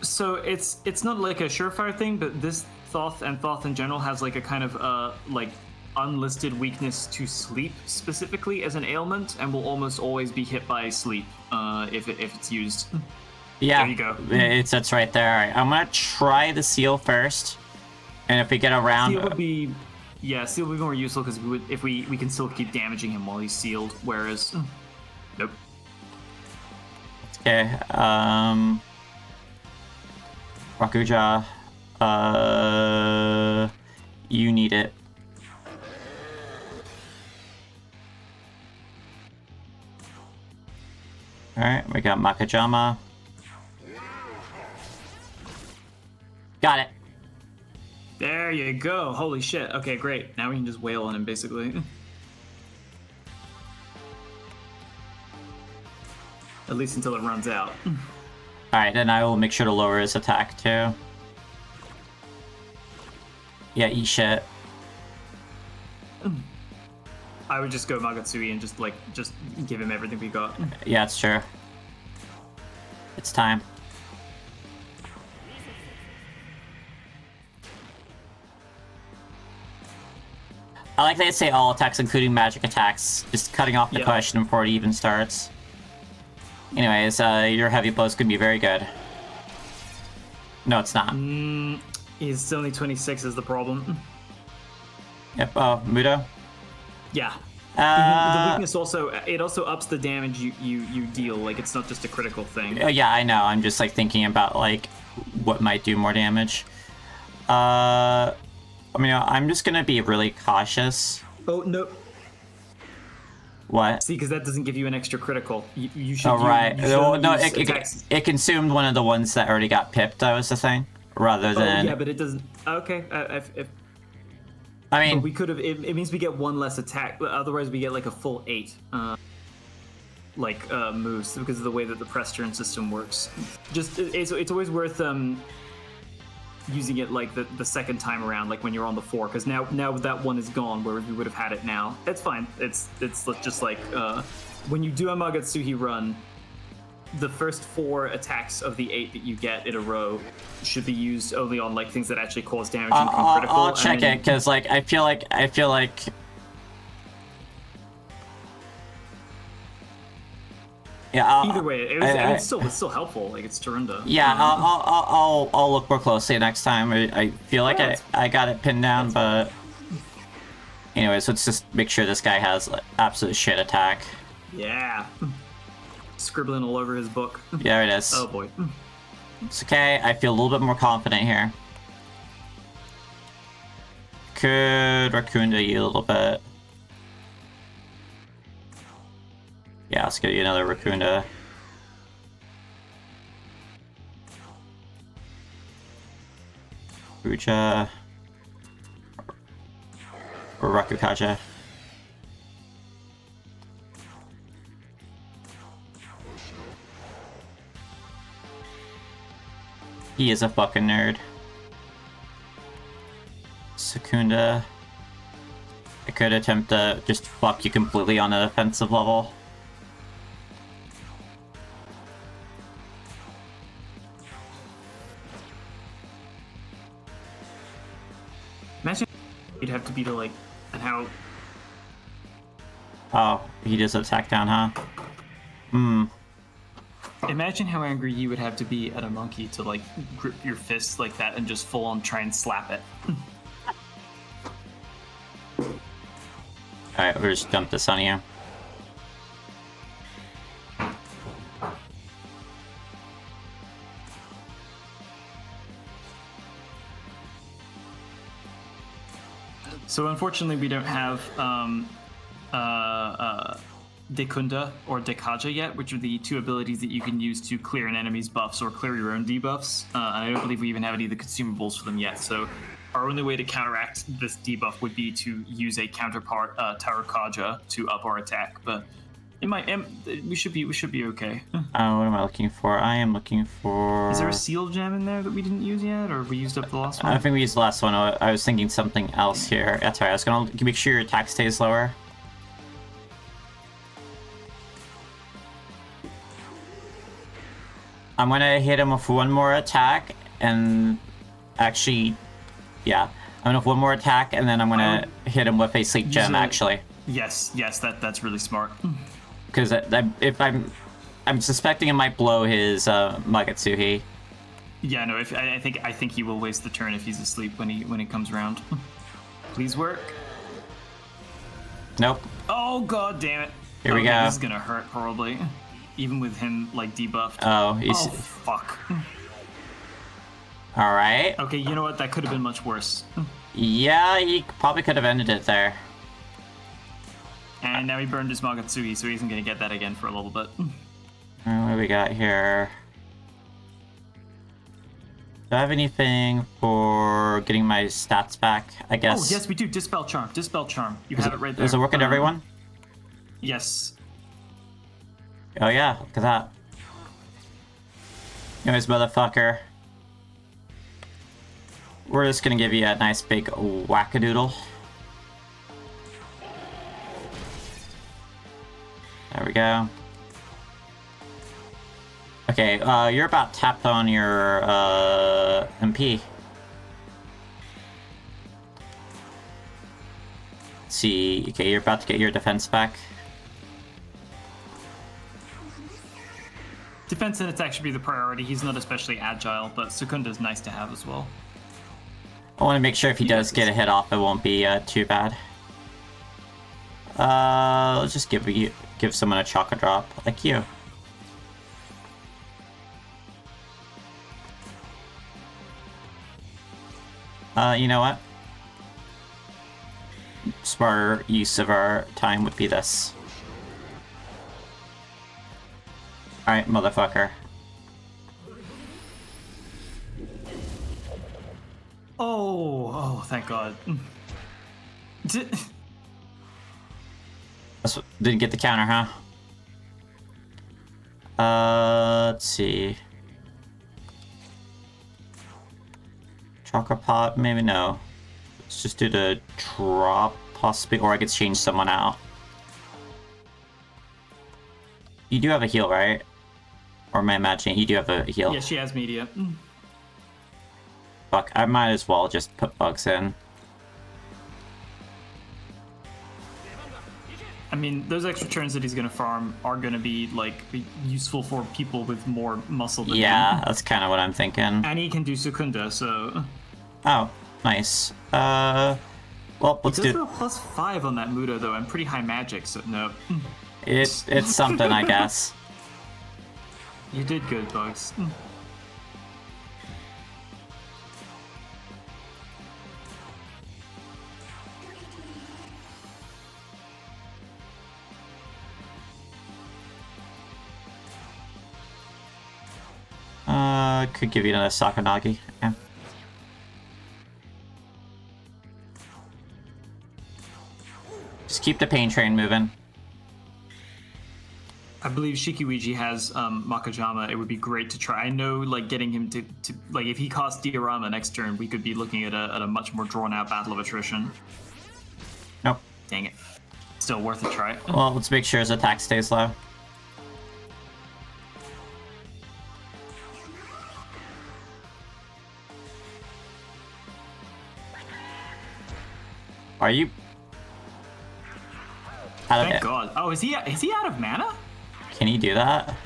[SPEAKER 1] So it's not like a surefire thing, but this Thoth and Thoth in general has like a kind of like unlisted weakness to sleep specifically as an ailment, and will almost always be hit by sleep if it's used.
[SPEAKER 2] Yeah,
[SPEAKER 1] There you go.
[SPEAKER 2] It's right there. All right, I'm gonna try the seal first, and if we get around,
[SPEAKER 1] Seal would be more useful because we can still keep damaging him while he's sealed. Whereas, nope.
[SPEAKER 2] okay. Rakuja, you need it. All right, we got Makajama. Got it.
[SPEAKER 1] There you go. Holy shit. Okay, great. Now we can just wail on him, basically. At least until it runs out.
[SPEAKER 2] Alright, then I will make sure to lower his attack too. Yeah, eat shit.
[SPEAKER 1] I would just go Magatsuhi and just give him everything we got.
[SPEAKER 2] Yeah, it's true. It's time. I like they say all attacks, including magic attacks, just cutting off the question before it even starts. Anyways, your heavy blow's gonna be very good. No, it's not.
[SPEAKER 1] He's only 26 is the problem.
[SPEAKER 2] Yep. Oh, Mudo.
[SPEAKER 1] Yeah. The weakness also ups the damage you deal. Like it's not just a critical thing.
[SPEAKER 2] Yeah, I know. I'm just like thinking about like what might do more damage. I mean, I'm just gonna be really cautious.
[SPEAKER 1] Oh no.
[SPEAKER 2] What?
[SPEAKER 1] See, because that doesn't give you an extra critical. You should.
[SPEAKER 2] Oh right. No,
[SPEAKER 1] use
[SPEAKER 2] it consumed one of the ones that already got pipped. That was the thing. Rather than.
[SPEAKER 1] Oh yeah, but it doesn't. Okay.
[SPEAKER 2] I mean,
[SPEAKER 1] but we could have. It means we get one less attack. Otherwise, we get like a full 8. Moves because of the way that the press turn system works. Just it's always worth using it like the second time around, like when you're on the 4, because now that one is gone, whereas we would have had it now. It's fine. It's just like when you do a Magatsuhi run, the first 4 attacks of the 8 that you get in a row should be used only on like things that actually cause damage and come critical.
[SPEAKER 2] I'll check it because like I feel like. Yeah.
[SPEAKER 1] Either way, it's still helpful. Like it's Tarunda.
[SPEAKER 2] Yeah, I'll look more closely next time. I feel like I got it pinned down, but anyways, let's just make sure this guy has like, absolute shit attack.
[SPEAKER 1] Yeah. Scribbling all over his book.
[SPEAKER 2] Yeah, it is.
[SPEAKER 1] Oh boy.
[SPEAKER 2] It's okay. I feel a little bit more confident here. Could Raccoon you a little bit. Yeah, let's get you another Raccoon. Ruja. Or Rakukaja. He is a fucking nerd. Secunda. I could attempt to just fuck you completely on an offensive level.
[SPEAKER 1] Imagine you'd have to be to like, and how.
[SPEAKER 2] Oh, he does attack down, huh?
[SPEAKER 1] Imagine how angry you would have to be at a monkey to like grip your fists like that and just full on try and slap it.
[SPEAKER 2] Alright, we'll just dump this on you.
[SPEAKER 1] So unfortunately, we don't have Dekunda or Dekaja yet, which are the 2 abilities that you can use to clear an enemy's buffs or clear your own debuffs. And I don't believe we even have any of the consumables for them yet. So our only way to counteract this debuff would be to use a counterpart Tarukaja to up our attack. But it might. We should be okay.
[SPEAKER 2] What am I looking for? I am looking for.
[SPEAKER 1] Is there a seal gem in there that we didn't use yet, or we used up the last one?
[SPEAKER 2] I think we used the last one. I was thinking something else here. That's right. I was gonna make sure your attack stays lower. I'm gonna hit him with one more attack, and actually, yeah, I'm gonna have one more attack, and then I'm gonna hit him with a sleep gem. Actually,
[SPEAKER 1] yes, that's really smart.
[SPEAKER 2] Because if I'm suspecting it might blow his Magatsuhi.
[SPEAKER 1] Yeah, no. I think he will waste the turn if he's asleep when he comes around. Please work.
[SPEAKER 2] Nope.
[SPEAKER 1] Oh god damn it!
[SPEAKER 2] Here we go.
[SPEAKER 1] This is gonna hurt probably. Even with him, like, debuffed.
[SPEAKER 2] Oh, he's...
[SPEAKER 1] Oh, fuck.
[SPEAKER 2] Alright.
[SPEAKER 1] Okay, you know what? That could have been much worse.
[SPEAKER 2] Yeah, he probably could have ended it there.
[SPEAKER 1] And now he burned his Magatsuhi, so he isn't going to get that again for a little bit.
[SPEAKER 2] What do we got here? Do I have anything for getting my stats back, I guess?
[SPEAKER 1] Oh, yes, we do. Dispel Charm. Dispel Charm. You have it right there.
[SPEAKER 2] Is it working to everyone?
[SPEAKER 1] Yes.
[SPEAKER 2] Oh yeah, look at that. Anyways, motherfucker. We're just gonna give you a nice big wackadoodle. There we go. Okay, you're about tapped on your MP. Let's see. Okay, you're about to get your defense back.
[SPEAKER 1] Defense and attack should be the priority. He's not especially agile, but Secunda's nice to have as well.
[SPEAKER 2] I want to make sure if he does get a hit off, it won't be too bad. Let's just give someone a chakra drop, like you. You know what? Smarter use of our time would be this. Alright, motherfucker.
[SPEAKER 1] Oh, thank God.
[SPEAKER 2] Didn't get the counter, huh? Let's see. Chakra pot, maybe no. Let's just do the drop, possibly, or I could change someone out. You do have a heal, right? Or am I imagining you do have a heal?
[SPEAKER 1] Yeah, she has media.
[SPEAKER 2] Fuck, I might as well just put bugs in.
[SPEAKER 1] I mean, those extra turns that he's gonna farm are gonna be, like, useful for people with more muscle than him.
[SPEAKER 2] Yeah, that's kind of what I'm thinking.
[SPEAKER 1] And he can do Secunda, so...
[SPEAKER 2] Oh, nice. Well, let's
[SPEAKER 1] He does
[SPEAKER 2] do...
[SPEAKER 1] have a +5 on that Muda, though, and pretty high magic, so no.
[SPEAKER 2] It's something, I guess.
[SPEAKER 1] You did good, Bugs.
[SPEAKER 2] Could give you another Sakanagi. Yeah. Just keep the pain train moving.
[SPEAKER 1] I believe Shikiwiji has Makajama. It would be great to try. I know, like, getting him to like, if he costs Diorama next turn, we could be looking at a much more drawn-out battle of attrition.
[SPEAKER 2] Nope.
[SPEAKER 1] Dang it. Still worth a try.
[SPEAKER 2] Well, let's make sure his attack stays low. Are you?
[SPEAKER 1] Thank God. Oh, is he out of mana?
[SPEAKER 2] Can you do that?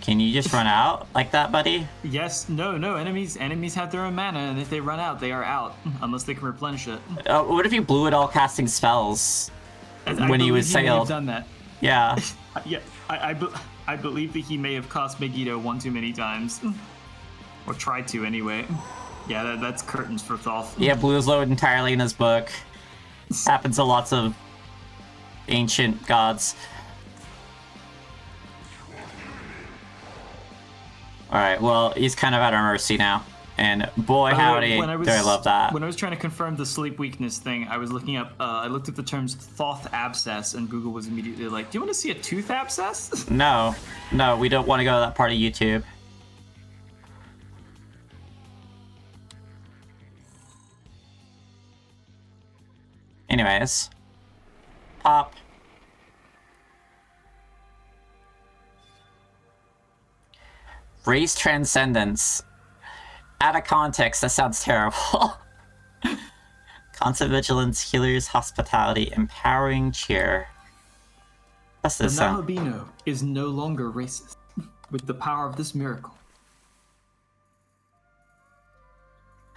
[SPEAKER 2] Can you just run out like that, buddy?
[SPEAKER 1] Yes. No. Enemies have their own mana, and if they run out, they are out unless they can replenish it.
[SPEAKER 2] What if you blew it all casting spells when he was sailed?
[SPEAKER 1] I may have done that.
[SPEAKER 2] Yeah.
[SPEAKER 1] Yeah. I believe that he may have cost Megiddo one too many times, or tried to anyway. Yeah, that's curtains for Thoth.
[SPEAKER 2] Yeah, blue is loaded entirely in his book. Happens to lots of ancient gods. Alright, well, he's kind of at our mercy now. And boy, howdy, do I love that.
[SPEAKER 1] When I was trying to confirm the sleep weakness thing, I was looking up, I looked at the terms Thoth abscess, and Google was immediately like, do you want to see a tooth abscess?
[SPEAKER 2] No, we don't want to go to that part of YouTube. Anyways, pop. Race transcendence. Out of context, that sounds terrible. Constant vigilance, healers, hospitality, empowering cheer. What's this
[SPEAKER 1] The
[SPEAKER 2] sound?
[SPEAKER 1] Nahobino is no longer racist with the power of this miracle.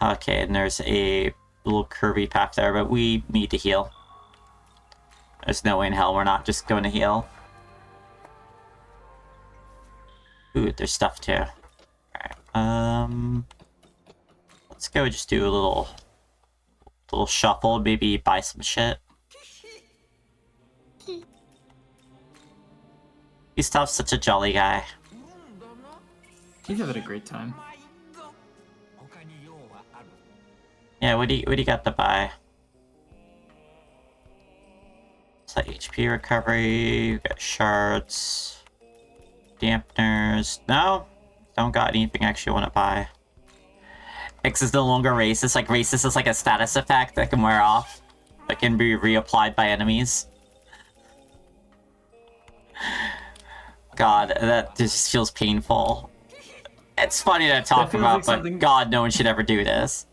[SPEAKER 2] Okay, and there's a little curvy path there, but we need to heal. There's no way in hell we're not just going to heal. Ooh, there's stuff too. Alright, let's go just do a little shuffle, maybe buy some shit. Gustav's such a jolly guy.
[SPEAKER 1] He's having a great time.
[SPEAKER 2] Yeah, what do you got to buy? It's like HP recovery, we got shards, dampeners. No, don't got anything I actually want to buy. X is no longer racist. Like, racist is like a status effect that can wear off, that can be reapplied by enemies. God, that just feels painful. It's funny to talk about, like, but God, no one should ever do this.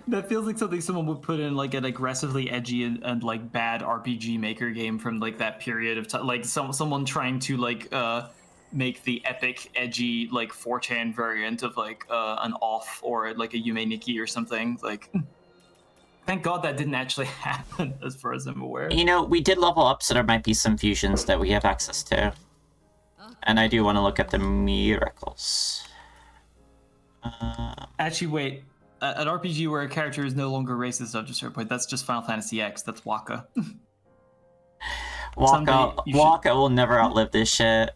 [SPEAKER 1] That feels like something someone would put in like an aggressively edgy and like bad RPG Maker game from like that period of time. Like someone trying to like make the epic edgy like 4chan variant of like an off or like a Yume Nikki or something. Like, thank God that didn't actually happen, as far as I'm aware.
[SPEAKER 2] You know, we did level up, so there might be some fusions that we have access to. And I do want to look at the miracles.
[SPEAKER 1] Actually, wait. An RPG where a character is no longer racist up to a certain point, that's just Final Fantasy X. That's Waka.
[SPEAKER 2] Waka will never outlive this shit.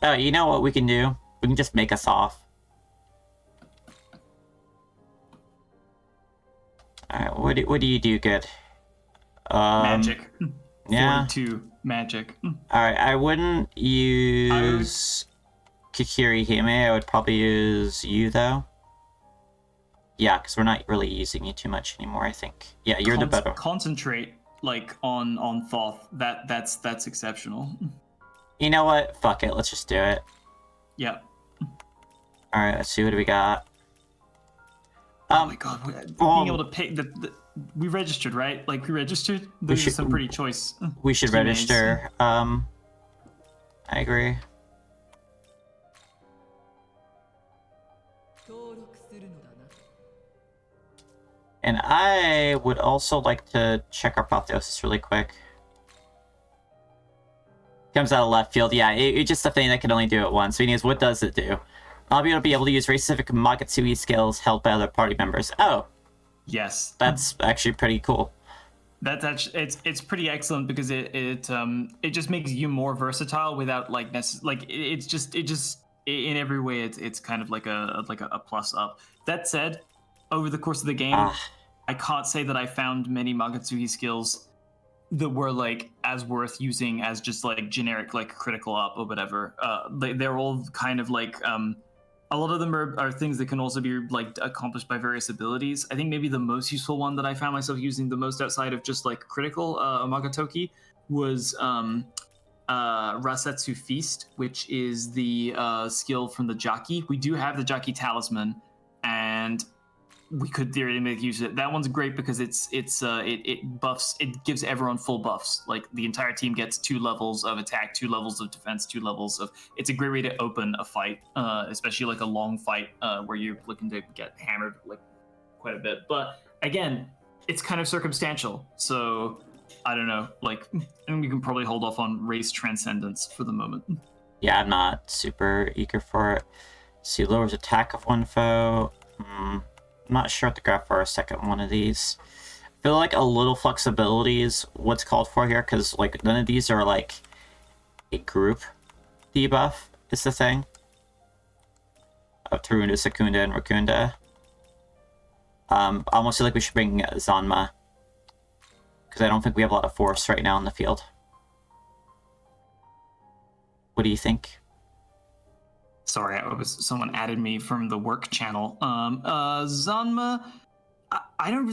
[SPEAKER 2] Oh, you know what we can do? We can just make us off. Alright, what do you do good?
[SPEAKER 1] Magic.
[SPEAKER 2] Yeah.
[SPEAKER 1] 42 magic.
[SPEAKER 2] Alright, I wouldn't use Kikiri Hime. I would probably use you, though. Yeah, because we're not really using you too much anymore, I think. Yeah, you're the better.
[SPEAKER 1] Concentrate, like, on Thoth. That's exceptional.
[SPEAKER 2] You know what? Fuck it, let's just do it.
[SPEAKER 1] Yep.
[SPEAKER 2] Alright, let's see what we got.
[SPEAKER 1] Oh my god, being able to pay we registered, right? Like, we registered? Those are some pretty choice.
[SPEAKER 2] We should register. I agree. And I would also like to check our apotheosis really quick. Comes out of left field. Yeah, it's just a thing that can only do it once. Anyways, what does it do? I'll be able to use race-specific Magatsuhi skills held by other party members. Oh.
[SPEAKER 1] Yes.
[SPEAKER 2] That's actually pretty cool.
[SPEAKER 1] That's actually it's pretty excellent because it just makes you more versatile without like it just in every way it's kind of like a plus up. That said, over the course of the game, I can't say that I found many Magatsuhi skills that were like as worth using as just like generic like critical up or whatever. They're all kind of like a lot of them are things that can also be like accomplished by various abilities. I think maybe the most useful one that I found myself using the most outside of just like critical Magatoki was Rasetsu Feast, which is the skill from the Jaki. We do have the Jaki Talisman, and we could theoretically make use of it. That one's great because it buffs. It gives everyone full buffs. Like the entire team gets 2 levels of attack, 2 levels of defense, 2 levels of. It's a great way to open a fight, especially like a long fight where you're looking to get hammered like quite a bit. But again, it's kind of circumstantial. So I don't know. Like, I think we can probably hold off on race transcendence for the moment.
[SPEAKER 2] Yeah, I'm not super eager for it. See, lowers attack of one foe. I'm not sure what to grab for a second one of these. I feel like a little flexibility is what's called for here, because like none of these are like a group debuff is the thing. Of Tarunda, Secunda, and Rakunda. I almost feel like we should bring Zanma. Because I don't think we have a lot of force right now in the field. What do you think?
[SPEAKER 1] Sorry, someone added me from the work channel. Zanma, I don't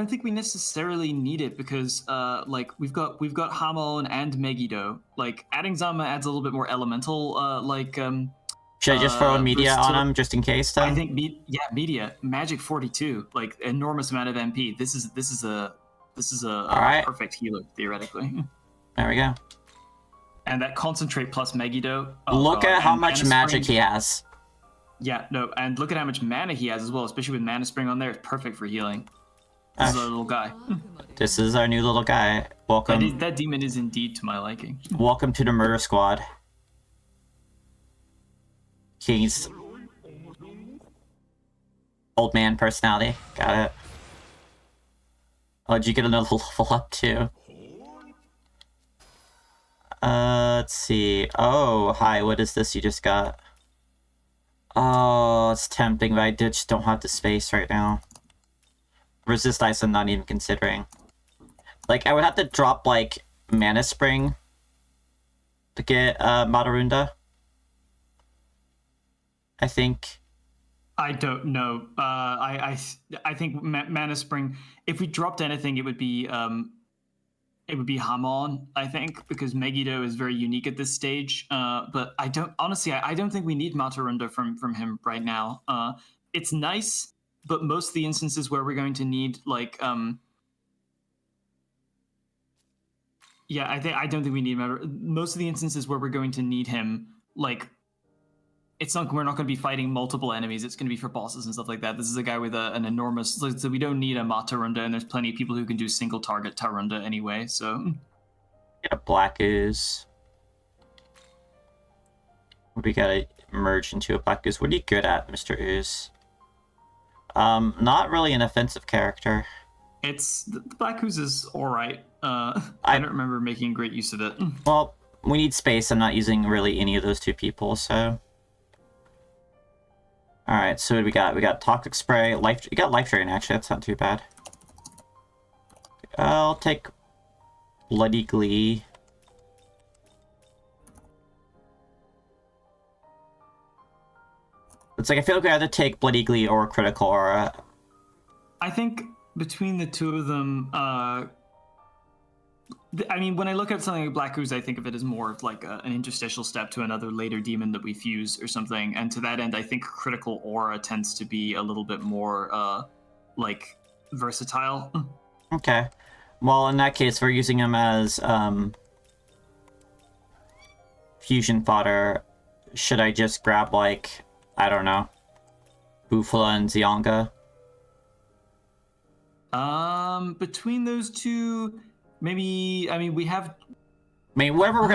[SPEAKER 1] think we necessarily need it because like we've got Hamon and Megiddo. Like adding Zanma adds a little bit more elemental
[SPEAKER 2] should I just throw a media on him just in case then?
[SPEAKER 1] I think media magic 42, like enormous amount of MP. This is a perfect healer theoretically.
[SPEAKER 2] There we go.
[SPEAKER 1] And that concentrate plus Megiddo.
[SPEAKER 2] Look at how much magic he has.
[SPEAKER 1] Yeah, no, and look at how much mana he has as well, especially with Mana Spring on there. It's perfect for healing. This is a little guy.
[SPEAKER 2] This is our new little guy. Welcome.
[SPEAKER 1] That demon is indeed to my liking.
[SPEAKER 2] Welcome to the murder squad. King's old man personality. Got it. Oh, did you get another level up too? Let's see. Oh, hi, what is this you just got? Oh, it's tempting, but I just don't have the space right now. Resist Ice I'm not even considering. Like, I would have to drop, like, Mana Spring to get, Madarunda. I think.
[SPEAKER 1] I don't know. I think Mana Spring, if we dropped anything, it would be, it would be Hamon, I think, because Megiddo is very unique at this stage. But I don't honestly, I don't think we need Matarunda from him right now. It's nice, but most of the instances where we're going to need like yeah, I don't think we need him. Most of the instances where we're going to need him, like it's not we're not going to be fighting multiple enemies. It's going to be for bosses and stuff like that. This is a guy with an enormous, so we don't need a Matarunda, and there's plenty of people who can do single target Tarunda anyway. So
[SPEAKER 2] Get a black ooze. We gotta merge into a black ooze. What are you good at, Mr. Ooze? Not really an offensive character.
[SPEAKER 1] it's the Black Ooze is all right. I don't remember making great use of it.
[SPEAKER 2] Well, we need space. I'm not using really any of those two people, so. Alright, so what do we got? We got Toxic Spray, we got Life Drain, actually, that's not too bad. I'll take Bloody Glee. It's like, I feel like we either take Bloody Glee or Critical Aura.
[SPEAKER 1] I think between the two of them, I mean, when I look at something like Black Ooze, I think of it as more of like an interstitial step to another later demon that we fuse or something. And to that end, I think Critical Aura tends to be a little bit more like versatile.
[SPEAKER 2] Okay. Well, in that case, we're using him as fusion fodder. Should I just grab, like, I don't know, Bufala and Zionga?
[SPEAKER 1] Between those two, maybe. I mean, we have.
[SPEAKER 2] I mean, wherever we're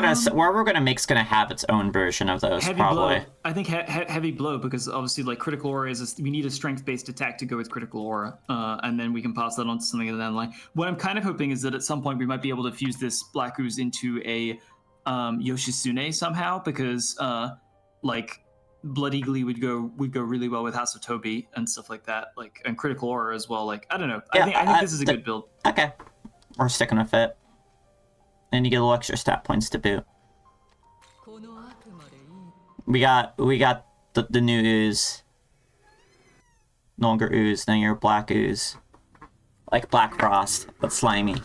[SPEAKER 2] gonna make's gonna have its own version of those,
[SPEAKER 1] Heavy
[SPEAKER 2] probably.
[SPEAKER 1] Blow. I think Heavy Blow, because obviously, like, Critical Aura is we need a strength-based attack to go with Critical Aura, and then we can pass that on to something in the line. What I'm kind of hoping is that at some point we might be able to fuse this Black Ooze into a Yoshitsune somehow, because like Bloody Glee would go really well with House of Tobi and stuff like that, like, and Critical Aura as well. Like, I don't know.
[SPEAKER 2] Yeah,
[SPEAKER 1] I think this is a good build.
[SPEAKER 2] Okay, we're sticking with it. And you get a little extra stat points to boot. We got the new ooze. No longer ooze, now you're Black Ooze. Like Black Frost, but slimy.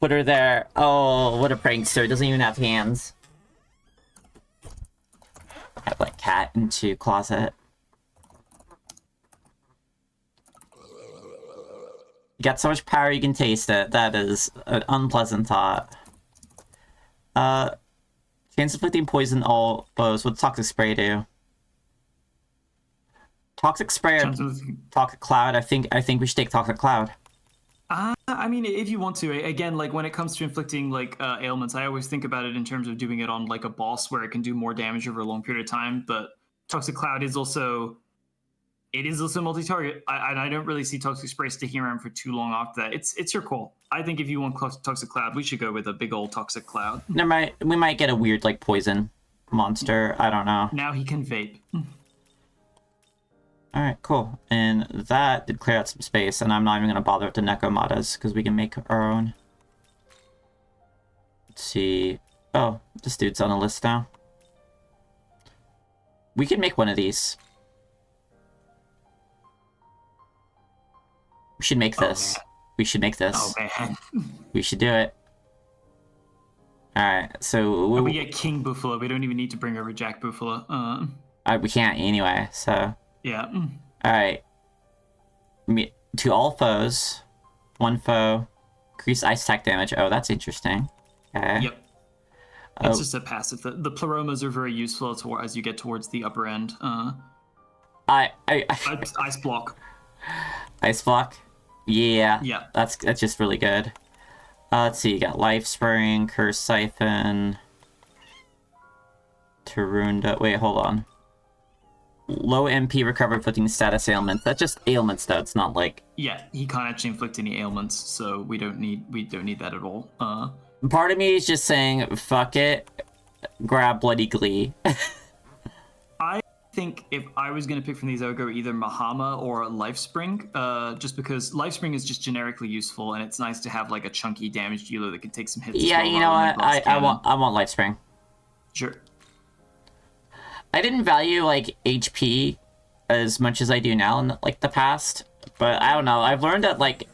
[SPEAKER 2] Put her there. Oh, what a prankster. Doesn't even have hands. I put cat into closet. You got so much power you can taste it. That is an unpleasant thought. Chance inflicting poison all foes. What's Toxic Spray do? Toxic Spray or Toxic Cloud? I think we should take Toxic Cloud.
[SPEAKER 1] I mean, if you want to, again, like when it comes to inflicting like ailments, I always think about it in terms of doing it on like a boss where it can do more damage over a long period of time. But Toxic Cloud is also multi-target. I don't really see Toxic Spray sticking around for too long after that. It's your call. I think if you want Toxic Cloud, we should go with a big old Toxic Cloud.
[SPEAKER 2] We might get a weird like poison monster. I don't know.
[SPEAKER 1] Now he can vape.
[SPEAKER 2] All right, cool. And that did clear out some space, and I'm not even gonna bother with the Nekomatas because we can make our own. Let's see. Oh, this dude's on the list now. We can make one of these. We should make this. We should make this.
[SPEAKER 1] Oh man.
[SPEAKER 2] We should do it. Alright, so
[SPEAKER 1] we get King Bufala. We don't even need to bring over Jack Bufala.
[SPEAKER 2] We can't anyway, so.
[SPEAKER 1] Yeah.
[SPEAKER 2] Alright. To all foes. One foe. Increase ice attack damage. Oh, that's interesting. Okay.
[SPEAKER 1] Yep. It's just a passive. The Pleromas are very useful as you get towards the upper end. Ice block.
[SPEAKER 2] Ice block? Yeah.
[SPEAKER 1] Yeah.
[SPEAKER 2] That's just really good. Let's see, you got Life Spring, Curse Siphon, Tarunda. Wait, hold on. Low MP recover inflicting status ailments. That's just ailments though, it's not like.
[SPEAKER 1] Yeah, he can't actually inflict any ailments, so we don't need that at all.
[SPEAKER 2] Part of me is just saying, fuck it, grab Bloody Glee.
[SPEAKER 1] I think if I was going to pick from these, I would go either Mahama or Life Spring, just because Life Spring is just generically useful, and it's nice to have like a chunky damage dealer that can take some hits.
[SPEAKER 2] Yeah, you know what? I want Life Spring.
[SPEAKER 1] Sure.
[SPEAKER 2] I didn't value like HP as much as I do now in like the past, but I don't know. I've learned that like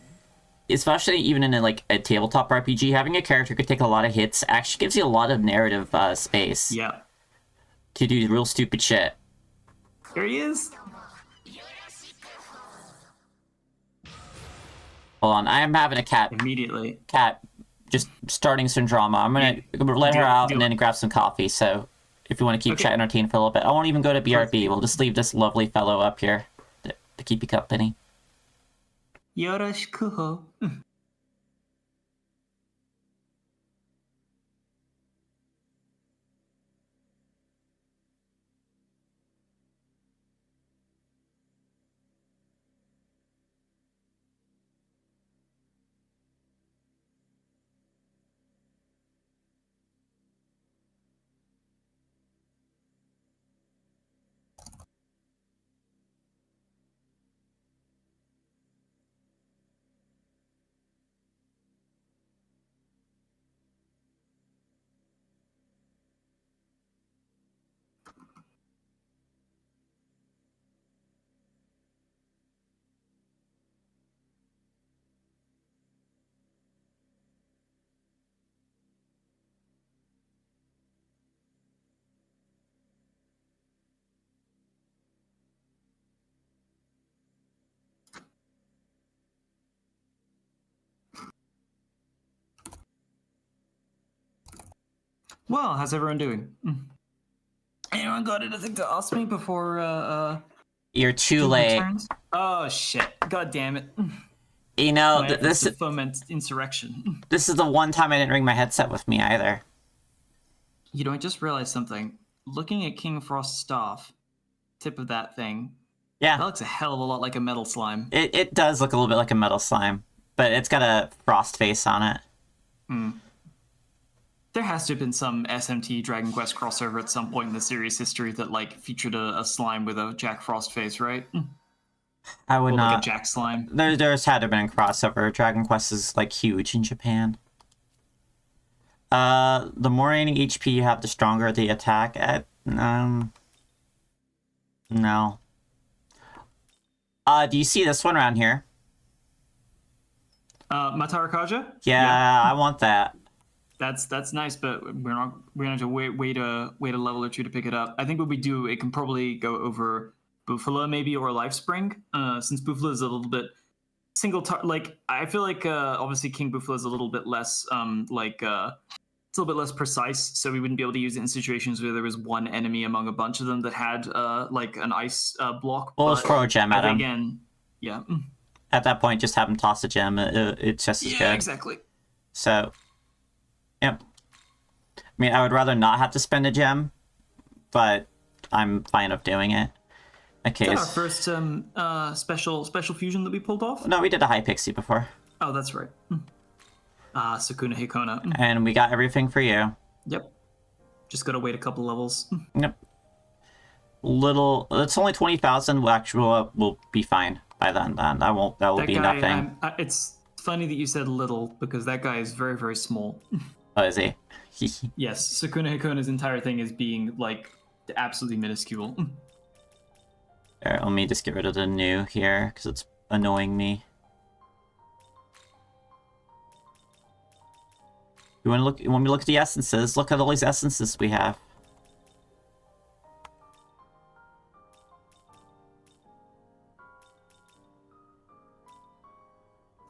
[SPEAKER 2] especially even in like a tabletop RPG, having a character who could take a lot of hits actually gives you a lot of narrative space.
[SPEAKER 1] Yeah.
[SPEAKER 2] To do real stupid shit.
[SPEAKER 1] Here he is.
[SPEAKER 2] Hold on, I am having a cat
[SPEAKER 1] Immediately.
[SPEAKER 2] just starting some drama. I'm gonna let her out and then grab some coffee. So if you want to keep chat entertained for a little bit, I won't even go to BRB. We'll just leave this lovely fellow up here to keep you company.
[SPEAKER 1] Yoroshiku. Well, how's everyone doing? Anyone got anything to ask me before
[SPEAKER 2] You're too
[SPEAKER 1] Doom
[SPEAKER 2] late.
[SPEAKER 1] returns? Oh shit! God damn it!
[SPEAKER 2] You know,
[SPEAKER 1] My efforts to foment insurrection.
[SPEAKER 2] This is the one time I didn't bring my headset with me either.
[SPEAKER 1] You know, I just realized something. Looking at King Frost's staff, tip of that thing,
[SPEAKER 2] Yeah,
[SPEAKER 1] that looks a hell of a lot like a metal slime.
[SPEAKER 2] it does look a little bit like a metal slime, but it's got a frost face on it.
[SPEAKER 1] There has to have been some SMT Dragon Quest crossover at some point in the series history that like featured a slime with a Jack Frost face, right?
[SPEAKER 2] I would
[SPEAKER 1] Or
[SPEAKER 2] not.
[SPEAKER 1] like a Jack slime.
[SPEAKER 2] There's had to have been a crossover. Dragon Quest is like huge in Japan. The more remaining HP you have, the stronger the attack. No. Do you see this one around here?
[SPEAKER 1] Matarakaja?
[SPEAKER 2] Yeah, I want that.
[SPEAKER 1] That's nice, but we're gonna have to wait a level or two to pick it up. I think what we do, it can probably go over Bufala maybe or Lifespring, since Bufala is a little bit like I feel like obviously King Bufala is a little bit less it's a little bit less precise, so we wouldn't be able to use it in situations where there was one enemy among a bunch of them that had like an ice block.
[SPEAKER 2] We'll just throw a gem at him.
[SPEAKER 1] Again, yeah.
[SPEAKER 2] At that point, just have him toss a gem. It's just as good.
[SPEAKER 1] Yeah, exactly.
[SPEAKER 2] So, yep. I mean, I would rather not have to spend a gem, but I'm fine with doing it. Okay.
[SPEAKER 1] Is that our first special fusion that we pulled off?
[SPEAKER 2] No, we did a high pixie before.
[SPEAKER 1] Oh, that's right. Sukuna Hikona.
[SPEAKER 2] And we got everything for you.
[SPEAKER 1] Yep. Just gotta wait a couple levels.
[SPEAKER 2] Yep. It's only 20,000. We'll be fine by then. That will be nothing.
[SPEAKER 1] It's funny that you said little, because that guy is very, very small.
[SPEAKER 2] Oh, is he?
[SPEAKER 1] Yes, Sukuna Hikona's entire thing is being, like, absolutely minuscule.
[SPEAKER 2] Alright, let me just get rid of the new here, because it's annoying me. When we look at the essences, look at all these essences we have.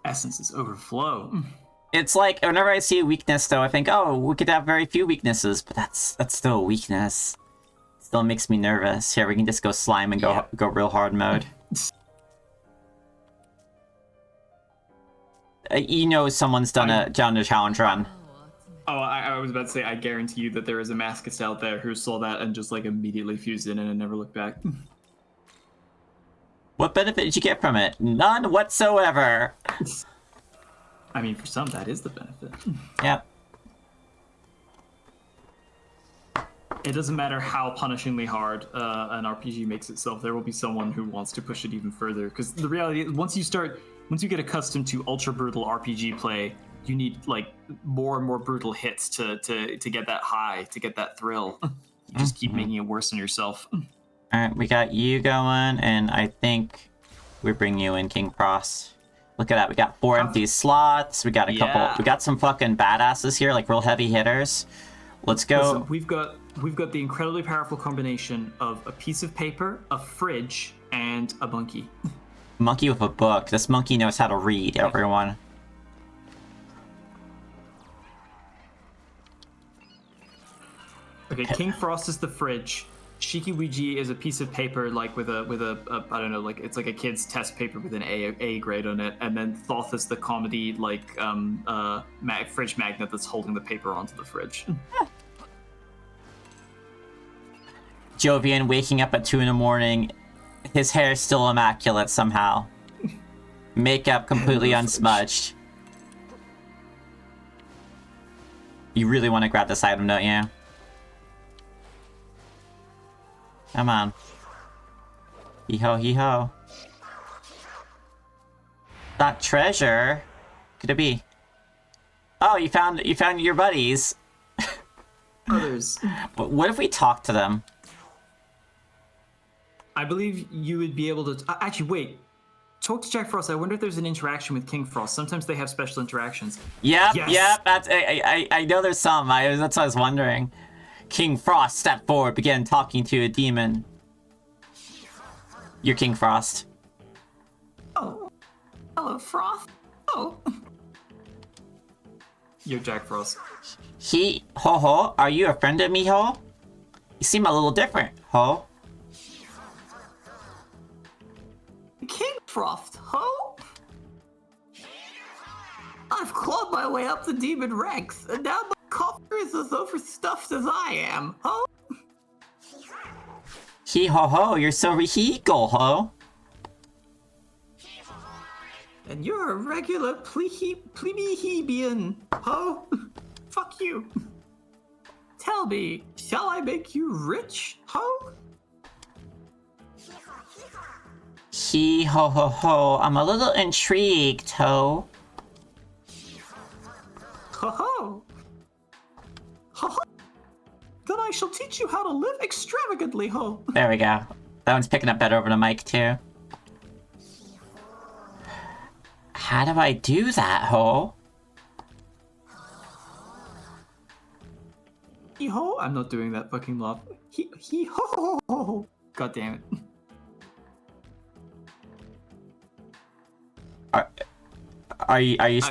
[SPEAKER 1] Essences overflow.
[SPEAKER 2] It's like, whenever I see a weakness, though, I think, oh, we could have very few weaknesses, but that's still a weakness. Still makes me nervous. Here, we can just go slime and go real hard mode. You know someone's done a challenge run.
[SPEAKER 1] Oh, I was about to say, I guarantee you that there is a masochist out there who saw that and just, like, immediately fused in and never looked back.
[SPEAKER 2] What benefit did you get from it? None whatsoever.
[SPEAKER 1] I mean, for some, that is the benefit.
[SPEAKER 2] Yep.
[SPEAKER 1] It doesn't matter how punishingly hard an RPG makes itself, there will be someone who wants to push it even further. Because the reality is, once you get accustomed to ultra brutal RPG play, you need like more and more brutal hits to get that high, to get that thrill. You just keep making it worse on yourself.
[SPEAKER 2] Alright, we got you going, and I think we bring you in, King Frost. Look at that. We got 4 empty slots. We got a couple. We got some fucking badasses here, like real heavy hitters. Let's go.
[SPEAKER 1] Listen, we've got the incredibly powerful combination of a piece of paper, a fridge, and a monkey.
[SPEAKER 2] Monkey with a book. This monkey knows how to read, everyone.
[SPEAKER 1] Okay, King Frost is the fridge. Shikiwiji is a piece of paper, like with a I don't know, like it's like a kid's test paper with an A grade on it, and then Thoth is the comedy fridge magnet that's holding the paper onto the fridge.
[SPEAKER 2] Jovian waking up at 2 in the morning, his hair is still immaculate somehow. Makeup completely unsmudged. You really want to grab this item, don't you? Come on. Hee-ho, hee-ho. That treasure? Could it be? Oh, you found your buddies.
[SPEAKER 1] Others.
[SPEAKER 2] But what if we talk to them?
[SPEAKER 1] I believe you would be able to... actually, wait. Talk to Jack Frost. I wonder if there's an interaction with King Frost. Sometimes they have special interactions.
[SPEAKER 2] Yep,
[SPEAKER 1] yes!
[SPEAKER 2] Yep. That's I know there's some. That's what I was wondering. King Frost stepped forward, began talking to a demon. You're King Frost.
[SPEAKER 1] Oh. Hello, Frost. Oh. You're Jack Frost.
[SPEAKER 2] Ho, are you a friend of me, Ho? You seem a little different, Ho.
[SPEAKER 1] King Frost, Ho? I've clawed my way up the demon ranks, and now my coffer is as overstuffed as I am, Ho?
[SPEAKER 2] Ho, you're so regal, Ho.
[SPEAKER 1] And you're a regular plebeian, Ho? Fuck you. Tell me, shall I make you rich, Ho?
[SPEAKER 2] Ho, I'm a little intrigued, Ho.
[SPEAKER 1] Ho. Ho. Then I shall teach you how to live extravagantly, Ho.
[SPEAKER 2] There we go. That one's picking up better over the mic, too. How do I do that, Ho?
[SPEAKER 1] He-ho? I'm not doing that fucking laugh. He-ho. God damn it.
[SPEAKER 2] Are you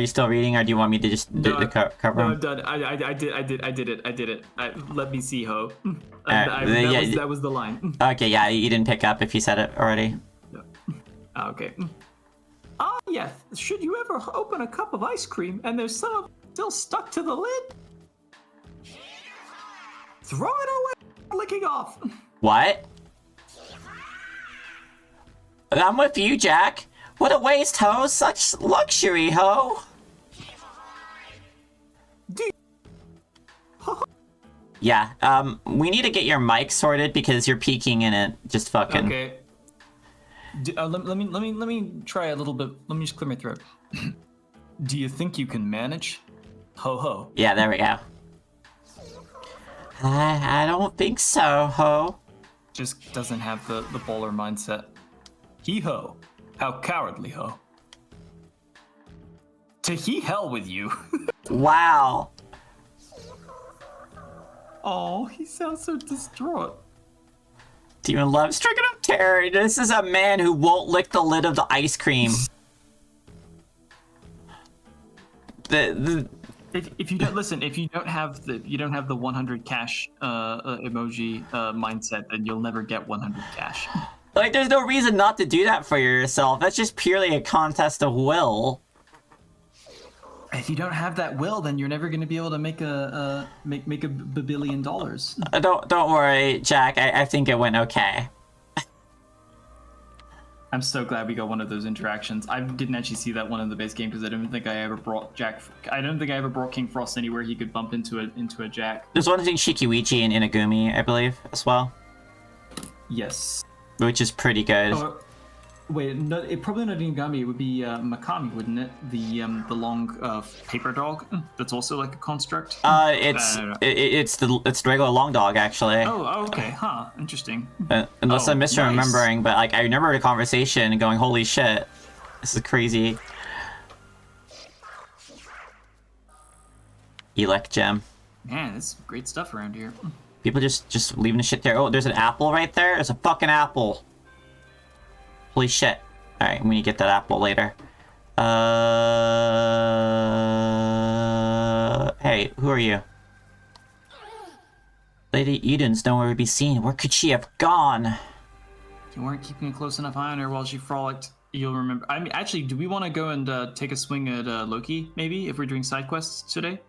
[SPEAKER 2] still reading, or do you want me to just cover
[SPEAKER 1] No,
[SPEAKER 2] them?
[SPEAKER 1] I'm done. I did it. Let me see, Ho. That was the line.
[SPEAKER 2] Okay, yeah, you didn't pick up if you said it already.
[SPEAKER 1] No. Okay. Ah, yes. Should you ever open a cup of ice cream and there's some of it still stuck to the lid? Throw it away, licking off.
[SPEAKER 2] What? I'm with you, Jack. What a waste, Ho! Such luxury, Ho! Yeah, we need to get your mic sorted because you're peeking in it. Just fucking...
[SPEAKER 1] Okay. Let me try a little bit. Let me just clear my throat. Do you think you can manage? Ho.
[SPEAKER 2] Yeah, there we go. I don't think so, Ho.
[SPEAKER 1] Just doesn't have the baller mindset. He-ho. How cowardly, Ho. To he-hell with you.
[SPEAKER 2] Wow.
[SPEAKER 1] Oh, he sounds so distraught.
[SPEAKER 2] Demon love stricken of terror. This is a man who won't lick the lid of the ice cream.
[SPEAKER 1] If you don't listen, if you don't have the 100 cash emoji mindset, then you'll never get 100 cash.
[SPEAKER 2] Like, there's no reason not to do that for yourself. That's just purely a contest of will.
[SPEAKER 1] If you don't have that will, then you're never going to be able to make a billion dollars.
[SPEAKER 2] Don't worry, Jack. I think it went okay.
[SPEAKER 1] I'm so glad we got one of those interactions. I didn't actually see that one in the base game because I don't think I ever brought King Frost anywhere he could bump into a Jack.
[SPEAKER 2] There's one thing Shikiwiji and Inagumi, I believe, as well.
[SPEAKER 1] Yes.
[SPEAKER 2] Which is pretty good.
[SPEAKER 1] Oh, wait, no, probably not Inagami. It would be Makami, wouldn't it? The long paper dog that's also like a construct.
[SPEAKER 2] It's the regular long dog, actually.
[SPEAKER 1] Oh, okay, huh? Interesting.
[SPEAKER 2] Unless I'm misremembering,
[SPEAKER 1] nice.
[SPEAKER 2] but like I remember the conversation and going, "Holy shit!" This is crazy. Elect gem.
[SPEAKER 1] Man, there's some great stuff around here.
[SPEAKER 2] People just leaving the shit there. Oh, there's an apple right there. There's a fucking apple. Holy shit. Alright, we need to get that apple later. Hey, who are you? Lady Eden's nowhere to be seen. Where could she have gone?
[SPEAKER 1] If you weren't keeping a close enough eye on her while she frolicked, you'll remember. I mean, actually, do we want to go and take a swing at Loki, maybe, if we're doing side quests today?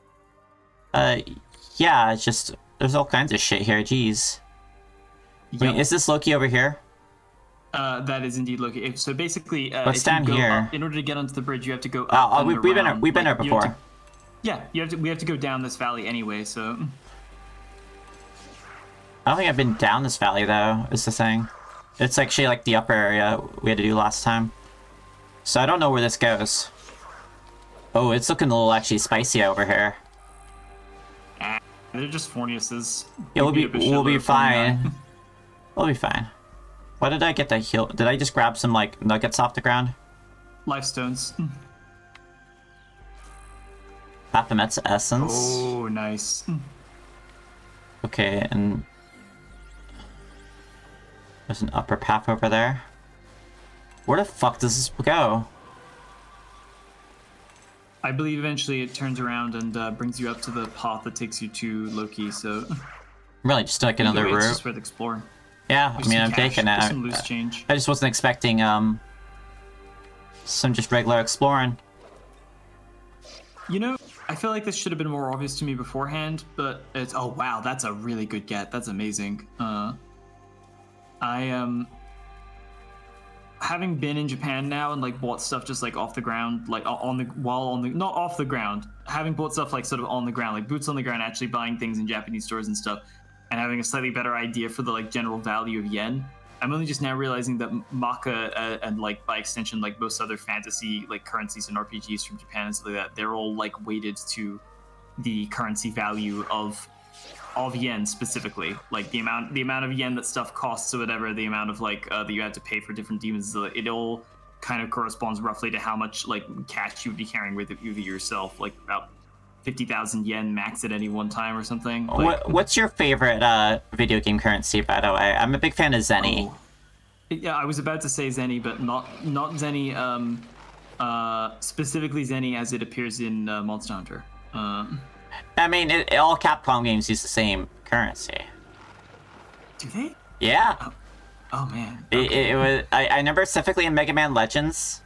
[SPEAKER 2] Yeah, it's just... There's all kinds of shit here, jeez.
[SPEAKER 1] Yep.
[SPEAKER 2] Wait, is this Loki over here?
[SPEAKER 1] That is indeed Loki. So basically,
[SPEAKER 2] What's down here?
[SPEAKER 1] Up, in order to get onto the bridge, you have to go up
[SPEAKER 2] we've been here before.
[SPEAKER 1] Yeah, we have to go down this valley anyway, so...
[SPEAKER 2] I don't think I've been down this valley, though, is the thing. It's actually like the upper area we had to do last time. So I don't know where this goes. Oh, it's looking a little actually spicy over here.
[SPEAKER 1] They're just Forniuses.
[SPEAKER 2] Yeah, we'll be fine. We'll be fine. Why did I get that heal? Did I just grab some, like, nuggets off the ground?
[SPEAKER 1] Life stones.
[SPEAKER 2] Baphomet's essence.
[SPEAKER 1] Oh, nice.
[SPEAKER 2] Okay, and... There's an upper path over there. Where the fuck does this go?
[SPEAKER 1] I believe eventually it turns around and brings you up to the path that takes you to Loki, so...
[SPEAKER 2] Really, just like another route?
[SPEAKER 1] It's just worth exploring.
[SPEAKER 2] Yeah, I mean, I'm taking it.
[SPEAKER 1] Some loose change.
[SPEAKER 2] I just wasn't expecting, some just regular exploring.
[SPEAKER 1] You know, I feel like this should have been more obvious to me beforehand, but it's... Oh, wow, that's a really good get. That's amazing. Having been in Japan now and like bought stuff just like off the ground, like not off the ground, having bought stuff like sort of on the ground, like boots on the ground, actually buying things in Japanese stores and stuff, and having a slightly better idea for the like general value of yen. I'm only just now realizing that Maka and like by extension like most other fantasy like currencies and RPGs from Japan and stuff like that, they're all like weighted to the currency value of yen specifically, like the amount of yen that stuff costs or whatever, the amount of like that you have to pay for different demons, it all kind of corresponds roughly to how much like cash you would be carrying with you yourself, like about 50,000 yen max at any one time or something. Like,
[SPEAKER 2] what's your favorite video game currency, by the way? I'm a big fan of Zenny.
[SPEAKER 1] Oh. Yeah, I was about to say Zenny, but not Zenny, specifically Zenny as it appears in Monster Hunter.
[SPEAKER 2] I mean, all Capcom games use the same currency.
[SPEAKER 1] Do they?
[SPEAKER 2] Yeah.
[SPEAKER 1] Oh man. Okay.
[SPEAKER 2] It was. I remember specifically in Mega Man Legends.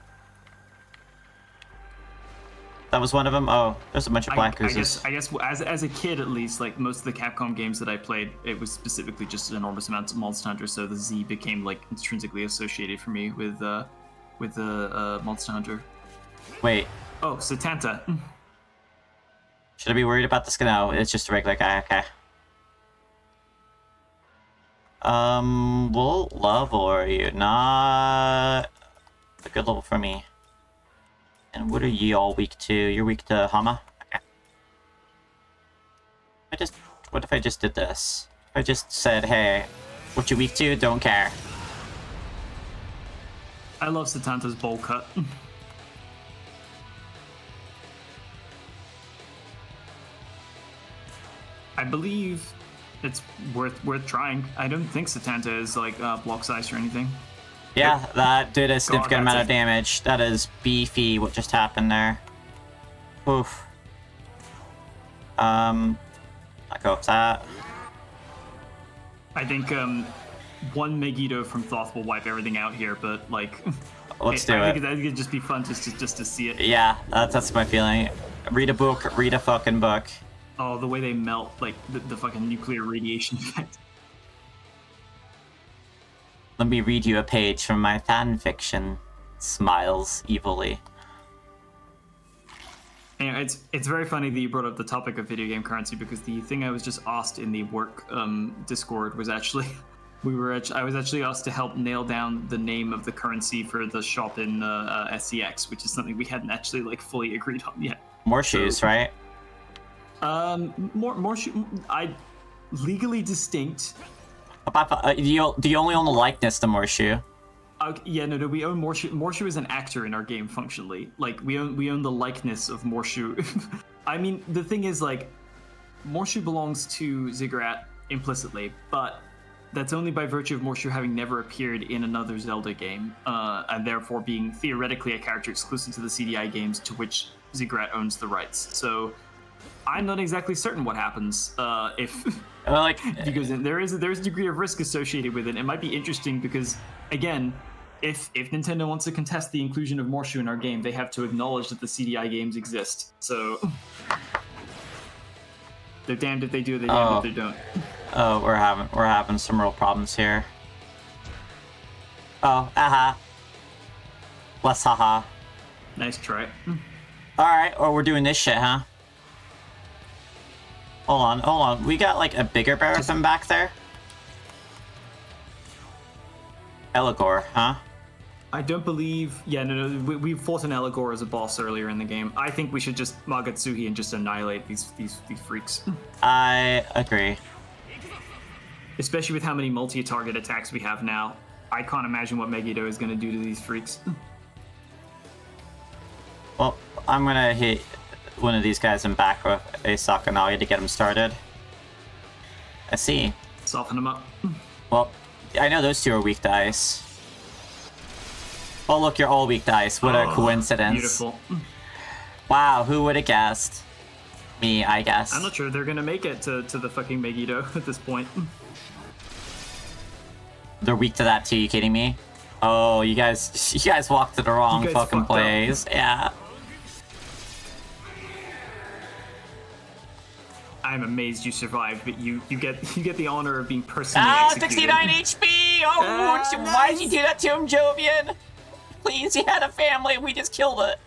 [SPEAKER 2] That was one of them. Oh, there's a bunch of black oozes.
[SPEAKER 1] I guess as a kid at least, like most of the Capcom games that I played, it was specifically just enormous amounts of Monster Hunter, so the Z became like intrinsically associated for me with Monster Hunter.
[SPEAKER 2] Wait.
[SPEAKER 1] Oh, Satanta.
[SPEAKER 2] Should I be worried about this? No, it's just a regular guy. Okay. What level are you? Not a good level for me. And what are you all weak to? You're weak to Hama? Okay. What if I just did this? If I just said, hey, what you weak to? Don't care.
[SPEAKER 1] I love Satanta's bowl cut. I believe it's worth trying. I don't think Satanta is like block size or anything.
[SPEAKER 2] Yeah, that did a significant amount of damage. That is beefy what just happened there. Oof. I'll go with that.
[SPEAKER 1] I think one Megiddo from Thoth will wipe everything out here, but like
[SPEAKER 2] let's do it.
[SPEAKER 1] I think it'd just be fun just to see it.
[SPEAKER 2] Yeah, that's my feeling. Read a book, read a fucking book.
[SPEAKER 1] Oh, the way they melt, like the fucking nuclear radiation effect.
[SPEAKER 2] Let me read you a page from my fan fiction. Smiles evilly.
[SPEAKER 1] Anyway, it's very funny that you brought up the topic of video game currency, because the thing I was just asked in the work Discord was actually I was actually asked to help nail down the name of the currency for the shop in SCX, which is something we hadn't actually like fully agreed on yet.
[SPEAKER 2] More shoes, right?
[SPEAKER 1] More I legally distinct.
[SPEAKER 2] Do you only own the likeness to Morshu?
[SPEAKER 1] Yeah, no, we own Morshu. Morshu is an actor in our game, functionally. Like, we own the likeness of Morshu. I mean, the thing is, like, Morshu belongs to Ziggurat implicitly, but that's only by virtue of Morshu having never appeared in another Zelda game, and therefore being theoretically a character exclusive to the CDI games to which Ziggurat owns the rights. So I'm not exactly certain what happens if because there's a degree of risk associated with it. It might be interesting because, again, if Nintendo wants to contest the inclusion of Morshu in our game, they have to acknowledge that the CDI games exist. So they're damned if they do, they're damned if they don't.
[SPEAKER 2] Oh, we're having some real problems here. Oh, aha. Less haha.
[SPEAKER 1] Nice try.
[SPEAKER 2] Alright, or we're doing this shit, huh? Hold on. We got like a bigger Barrackin back there? Eligor, huh?
[SPEAKER 1] I don't believe... Yeah, no, we fought an Eligor as a boss earlier in the game. I think we should just Magatsuhi and just annihilate these freaks.
[SPEAKER 2] I agree.
[SPEAKER 1] Especially with how many multi-target attacks we have now. I can't imagine what Megiddo is going to do to these freaks.
[SPEAKER 2] Well, I'm going to hit one of these guys in back with a Sakanagi to get him started. I see.
[SPEAKER 1] Soften him up.
[SPEAKER 2] Well, I know those two are weak to ice. Oh, look, you're all weak to ice. What a coincidence.
[SPEAKER 1] Beautiful.
[SPEAKER 2] Wow, who would have guessed? Me, I guess.
[SPEAKER 1] I'm not sure they're going to make it to the fucking Megiddo at this point.
[SPEAKER 2] They're weak to that too, you kidding me? Oh, you guys walked to the wrong fucking place. Yeah.
[SPEAKER 1] I'm amazed you survived, but you get the honor of being personally executed.
[SPEAKER 2] 69 HP! Oh, why did you do that to him, Jovian? Please, he had a family, we just killed it.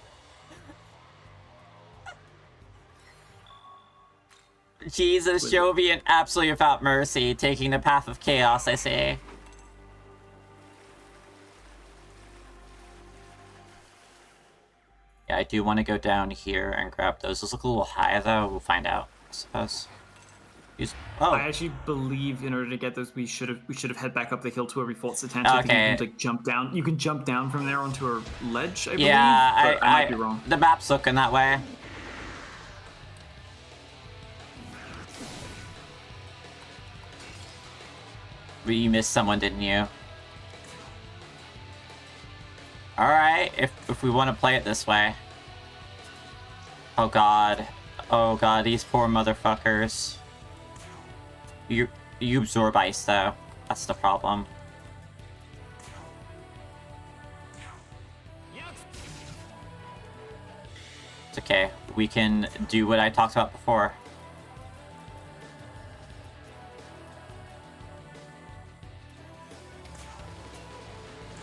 [SPEAKER 2] Jesus, Jovian, absolutely without mercy, taking the path of chaos, I say. Yeah, I do want to go down here and grab those. Those look a little high, though. We'll find out, I suppose.
[SPEAKER 1] I actually believe in order to get those, we should have head back up the hill to where we fought Satanchi.
[SPEAKER 2] Okay.
[SPEAKER 1] You can like jump down. You can jump down from there onto a ledge. I believe.
[SPEAKER 2] Yeah,
[SPEAKER 1] but I might be wrong.
[SPEAKER 2] The map's looking that way. But you missed someone, didn't you? Alright, if we want to play it this way. Oh god. Oh god, these poor motherfuckers. You absorb ice, though. That's the problem. It's okay. We can do what I talked about before.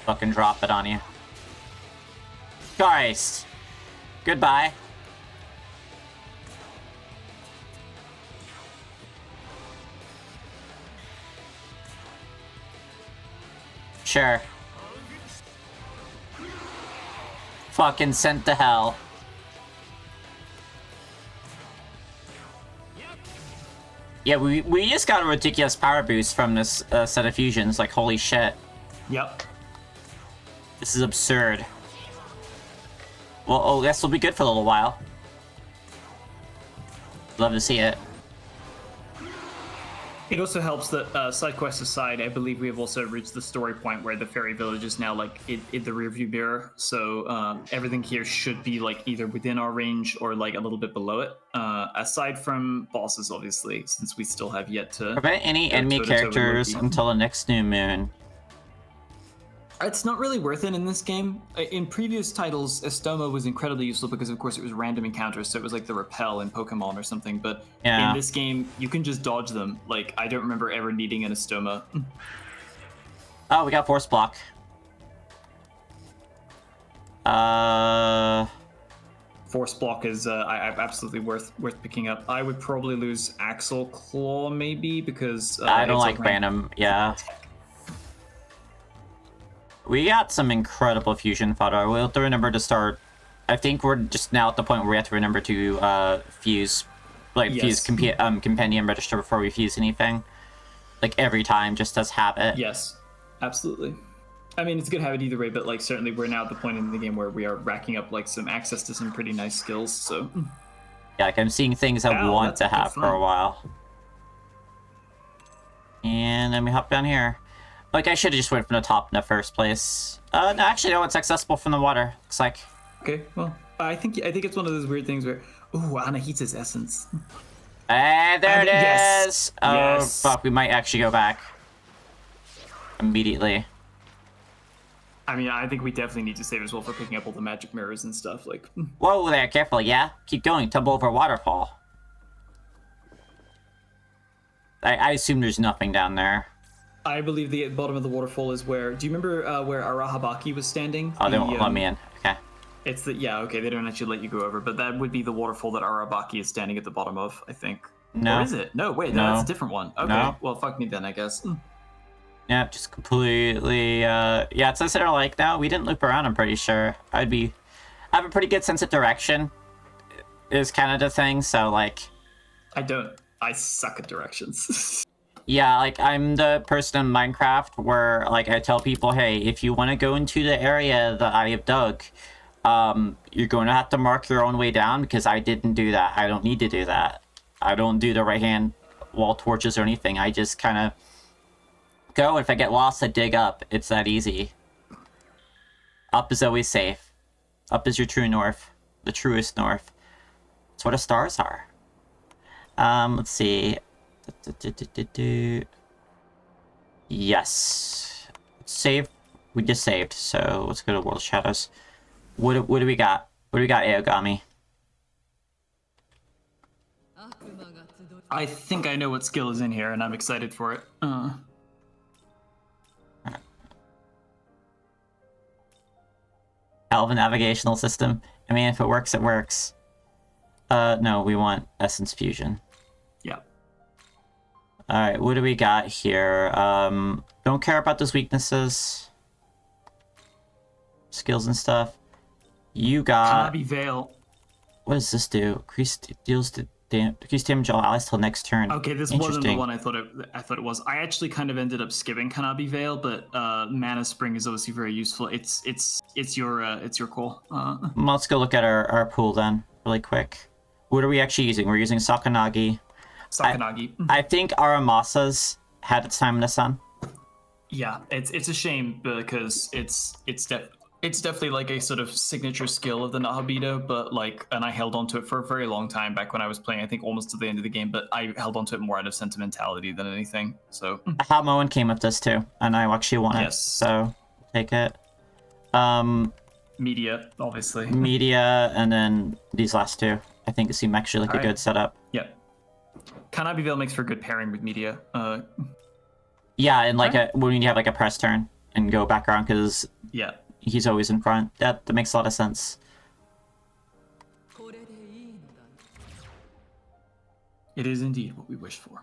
[SPEAKER 2] Fucking drop it on you. Christ. Goodbye. Sure. Fucking sent to hell. Yeah, we just got a ridiculous power boost from this set of fusions. Like, holy shit.
[SPEAKER 1] Yep.
[SPEAKER 2] This is absurd. Well, this will be good for a little while. Love to see it.
[SPEAKER 1] It also helps that, side quests aside, I believe we have also reached the story point where the fairy village is now, like, in the rearview mirror. So, everything here should be, like, either within our range or, like, a little bit below it. Aside from bosses, obviously, since we still have yet to...
[SPEAKER 2] Prevent any enemy characters until the next new moon.
[SPEAKER 1] It's not really worth it in this game. In previous titles, Estoma was incredibly useful because, of course, it was random encounters, so it was like the Repel in Pokemon or something. But in this game, you can just dodge them. Like, I don't remember ever needing an Estoma.
[SPEAKER 2] Oh, we got Force Block.
[SPEAKER 1] Force Block is absolutely worth picking up. I would probably lose Axel Claw, maybe, because...
[SPEAKER 2] I don't like random, yeah. We got some incredible fusion fodder. We'll have to remember to start... I think we're just now at the point where we have to remember to fuse... Like, fuse Compendium Register before we fuse anything. Like, every time, just as habit.
[SPEAKER 1] Yes, absolutely. I mean, it's good to have it either way, but like certainly we're now at the point in the game where we are racking up like some access to some pretty nice skills. So
[SPEAKER 2] Yeah, like I'm seeing things I
[SPEAKER 1] Wow,
[SPEAKER 2] want
[SPEAKER 1] that's
[SPEAKER 2] to
[SPEAKER 1] good
[SPEAKER 2] have for
[SPEAKER 1] fun.
[SPEAKER 2] a while. And then we hop down here. Like, I should have just went from the top in the first place. No, actually, no, it's accessible from the water. Looks like.
[SPEAKER 1] okay, well, I think it's one of those weird things where Anahita's essence.
[SPEAKER 2] And there
[SPEAKER 1] And
[SPEAKER 2] it is!
[SPEAKER 1] yes,
[SPEAKER 2] Oh,
[SPEAKER 1] yes.
[SPEAKER 2] fuck, we might actually go back. Immediately.
[SPEAKER 1] I mean, I think we definitely need to save as well for picking up all the magic mirrors and stuff. Like,
[SPEAKER 2] Whoa there, careful, yeah? Keep going, tumble over waterfall. I assume there's nothing down there.
[SPEAKER 1] I believe the bottom of the waterfall is where. Do you remember where Arahabaki was standing?
[SPEAKER 2] Oh, they won't let me in. Okay.
[SPEAKER 1] It's the okay. They don't actually let you go over, but that would be the waterfall that Arabaki is standing at the bottom of, I think.
[SPEAKER 2] No.
[SPEAKER 1] Or is it? No, wait,
[SPEAKER 2] No.
[SPEAKER 1] that's a different one. Okay,
[SPEAKER 2] No.
[SPEAKER 1] well, fuck me then, I guess.
[SPEAKER 2] Yeah, just completely, yeah, it says they're like, no, we didn't loop around, I'm pretty sure. I have a pretty good sense of direction, is kind of the thing, so, like...
[SPEAKER 1] I suck at directions.
[SPEAKER 2] Yeah, like, I'm the person in Minecraft where, like, I tell people, hey, if you want to go into the area that I have dug, you're going to have to mark your own way down, because I didn't do that. I don't need to do that. I don't do the right-hand wall torches or anything. I just kind of go, and if I get lost, I dig up. It's that easy. Up is always safe. Up is your true north. The truest north. That's what the stars are. Let's see. Yes. Save. We just saved, so let's go to World Shadows. What do we got? What do we got, Aogami?
[SPEAKER 1] I think I know what skill is in here, and I'm excited for it.
[SPEAKER 2] Hell of a navigational system. I mean, if it works, it works. No, we want Essence Fusion.
[SPEAKER 1] Yeah.
[SPEAKER 2] Alright, what do we got here? Don't care about those weaknesses. Skills and stuff. You got...
[SPEAKER 1] Kanabi Veil.
[SPEAKER 2] What does this do? Increase damage all allies till next turn.
[SPEAKER 1] Okay, this wasn't the one I thought it was. I actually kind of ended up skipping Kanabi Veil, but Mana Spring is obviously very useful. It's your call.
[SPEAKER 2] Let's go look at our pool then, really quick. What are we actually using? We're using Sakanagi.
[SPEAKER 1] Sakanagi.
[SPEAKER 2] I think Aramasa's had its time in the sun.
[SPEAKER 1] Yeah, it's a shame because it's definitely like a sort of signature skill of the Nahabito, but like, and I held on to it for a very long time back when I was playing, I think almost to the end of the game, but I held on to it more out of sentimentality than anything, so.
[SPEAKER 2] Hamoen came with this too, and I actually want it, so take it.
[SPEAKER 1] Media, obviously.
[SPEAKER 2] Media, and then these last two. I think it seemed actually like a good setup.
[SPEAKER 1] Yeah. Kanabi Veil makes for good pairing with Media.
[SPEAKER 2] Yeah, and like when you have like a press turn and go back around, because
[SPEAKER 1] yeah,
[SPEAKER 2] he's always in front. That makes a lot of sense.
[SPEAKER 1] It is indeed what we wish for.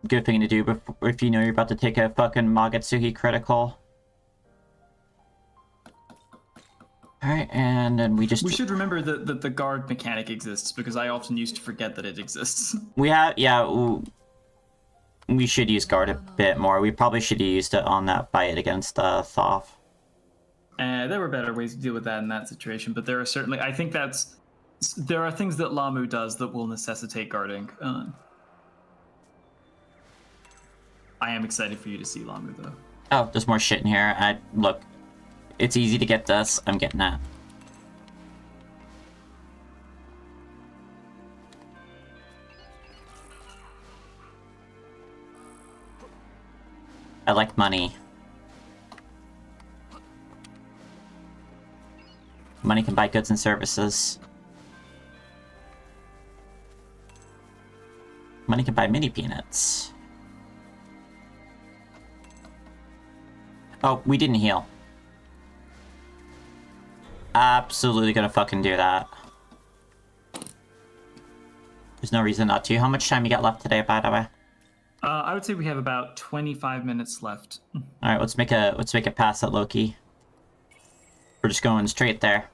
[SPEAKER 2] Good thing to do if you know you're about to take a fucking Magatsuki critical. Alright, and then we
[SPEAKER 1] should remember that the guard mechanic exists, because I often used to forget that it exists.
[SPEAKER 2] We should use guard a bit more. We probably should have used it on that fight against Thoth.
[SPEAKER 1] There were better ways to deal with that in that situation, but there are certainly, I think there are things that Lamu does that will necessitate guarding. I am excited for you to see Lamu, though.
[SPEAKER 2] Oh, there's more shit in here. Look, it's easy to get this. I'm getting that. I like money. Money can buy goods and services. Money can buy mini peanuts. Oh, we didn't heal. Absolutely gonna fucking do that. There's no reason not to. How much time you got left today, by the way?
[SPEAKER 1] I would say we have about 25 minutes left.
[SPEAKER 2] All right, let's make a pass at Loki. We're just going straight there.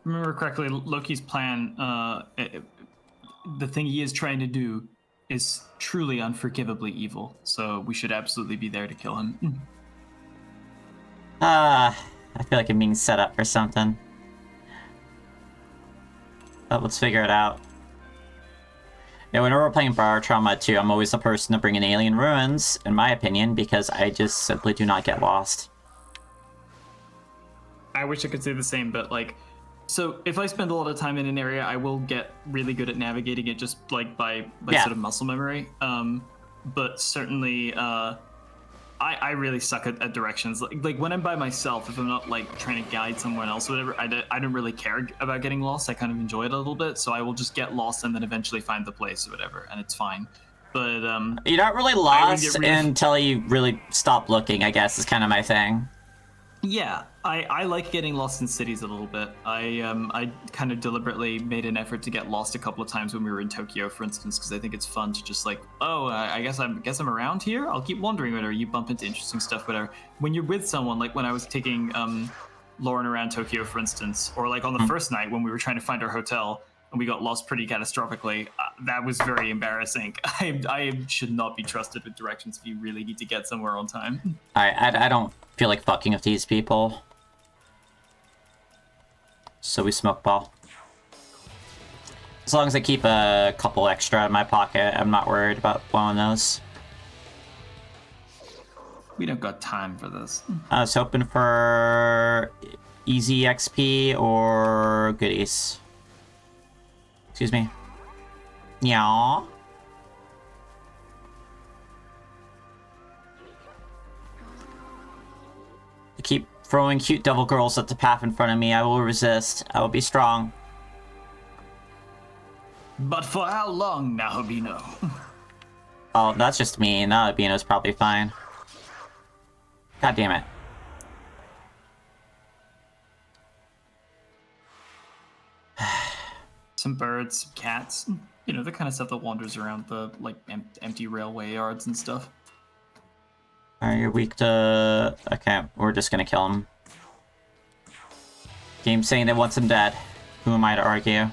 [SPEAKER 1] Remember correctly, Loki's plan, the thing he is trying to do is truly unforgivably evil, so we should absolutely be there to kill him.
[SPEAKER 2] I feel like I'm being set up for something. But let's figure it out. Yeah, whenever we're playing Bar Trauma 2, I'm always the person to bring in Alien Ruins, in my opinion, because I just simply do not get lost.
[SPEAKER 1] I wish I could say the same, but like, so if I spend a lot of time in an area, I will get really good at navigating it just like by sort of muscle memory. But certainly, I really suck at directions. Like when I'm by myself, if I'm not like trying to guide someone else or whatever, I don't really care about getting lost. I kind of enjoy it a little bit, so I will just get lost and then eventually find the place or whatever, and it's fine. But
[SPEAKER 2] you're not really lost until you really stop looking, I guess, is kind of my thing.
[SPEAKER 1] Yeah, I like getting lost in cities a little bit. I kind of deliberately made an effort to get lost a couple of times when we were in Tokyo, for instance, because I think it's fun to just like, oh, I guess I'm around here. I'll keep wandering, whatever. You bump into interesting stuff, whatever. When you're with someone, like when I was taking Lauren around Tokyo, for instance, or like on the first night when we were trying to find our hotel and we got lost pretty catastrophically, that was very embarrassing. I should not be trusted with directions if you really need to get somewhere on time.
[SPEAKER 2] I don't feel like fucking with these people. So we smoke ball. As long as I keep a couple extra in my pocket, I'm not worried about blowing those.
[SPEAKER 1] We don't got time for this.
[SPEAKER 2] I was hoping for easy XP or goodies. Excuse me. Yeah. I keep throwing cute devil girls at the path in front of me. I will resist. I will be strong.
[SPEAKER 1] But for how long, Nahabino?
[SPEAKER 2] Oh, that's just me. Nahabino's probably fine. God damn it.
[SPEAKER 1] Some birds, some cats, you know, the kind of stuff that wanders around the like empty railway yards and stuff.
[SPEAKER 2] Are you weak to... Okay, we're just gonna kill him. Game saying they wants him dead. Who am I to argue?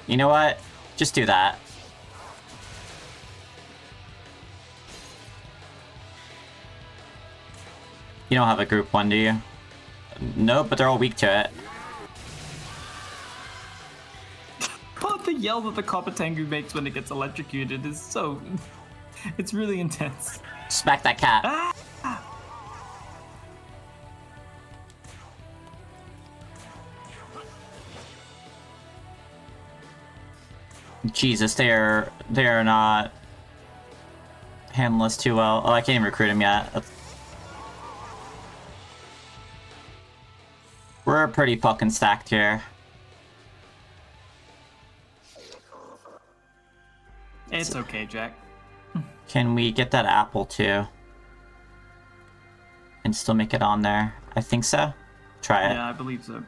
[SPEAKER 2] You know what? Just do that. You don't have a group one, do you? Nope, but they're all weak to it.
[SPEAKER 1] But the yell that the Kopatengu makes when it gets electrocuted is so... It's really intense.
[SPEAKER 2] Smack that cat.
[SPEAKER 1] Ah!
[SPEAKER 2] Jesus, they're not handling us too well. Oh, I can't even recruit him yet. We're pretty fucking stacked here.
[SPEAKER 1] It's okay, Jack.
[SPEAKER 2] Can we get that apple too? And still make it on there? I think so. Try it.
[SPEAKER 1] Yeah, I believe so.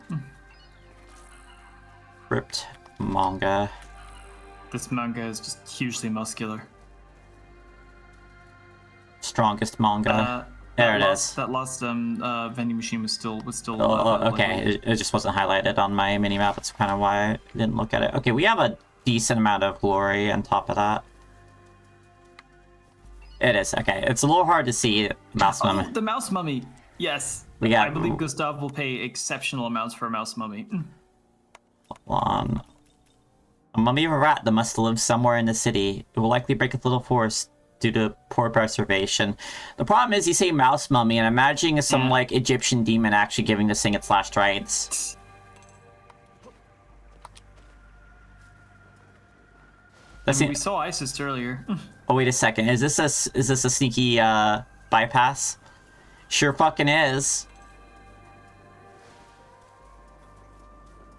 [SPEAKER 2] Ripped manga.
[SPEAKER 1] This manga is just hugely muscular.
[SPEAKER 2] Strongest manga. There it is.
[SPEAKER 1] That last vending machine was still.
[SPEAKER 2] Okay. It just wasn't highlighted on my minimap. That's kind of why I didn't look at it. Okay, we have a decent amount of glory on top of that. It is. Okay, it's a little hard to see. Mouse mummy.
[SPEAKER 1] The mouse mummy. Yes. I believe Gustav will pay exceptional amounts for a mouse mummy.
[SPEAKER 2] Hold on. A mummy of a rat that must live somewhere in the city. It will likely break its little force due to poor preservation. The problem is you say mouse mummy, and I'm imagining some like Egyptian demon actually giving this thing its last rites.
[SPEAKER 1] We saw Isis earlier.
[SPEAKER 2] Oh wait a second. Is this a sneaky bypass? Sure fucking is.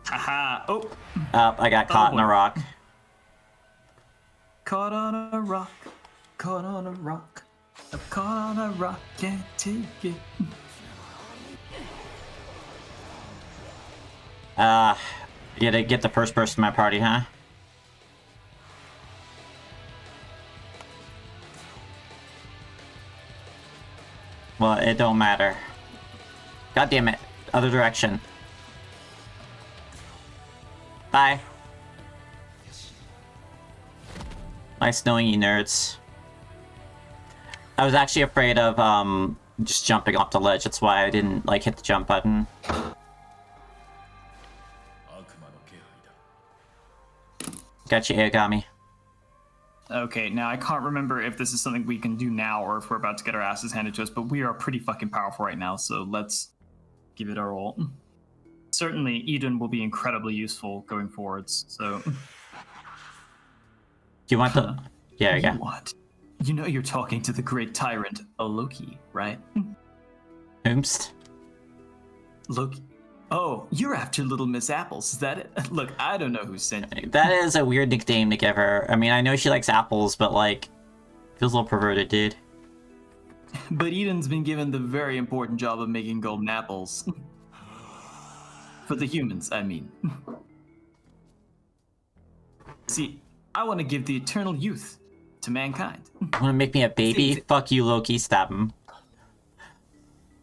[SPEAKER 1] Haha. Oh.
[SPEAKER 2] I got caught in a rock.
[SPEAKER 1] Caught on a rock. Caught on a rock. I'm caught on a rock. Can't take it.
[SPEAKER 2] You gotta get the first person in my party, huh? Well, it don't matter. God damn it. Other direction. Bye. Nice knowing you, nerds. I was actually afraid of just jumping off the ledge. That's why I didn't like hit the jump button. Got you, Agami.
[SPEAKER 1] Okay, now I can't remember if this is something we can do now or if we're about to get our asses handed to us, but we are pretty fucking powerful right now, so let's give it our all. Certainly, Eden will be incredibly useful going forwards, so...
[SPEAKER 2] Do you want the... Yeah, yeah.
[SPEAKER 1] What? You know you're talking to the great tyrant, Loki, right?
[SPEAKER 2] Oomst.
[SPEAKER 1] Loki. Oh, you're after Little Miss Apples, is that it? Look, I don't know who sent you.
[SPEAKER 2] That is a weird nickname to give her. I mean, I know she likes apples, but, like, feels a little perverted, dude.
[SPEAKER 1] But Eden's been given the very important job of making golden apples. For the humans, I mean. See, I want to give the eternal youth to mankind.
[SPEAKER 2] Want to make me a baby? Fuck you, Loki. Stab him.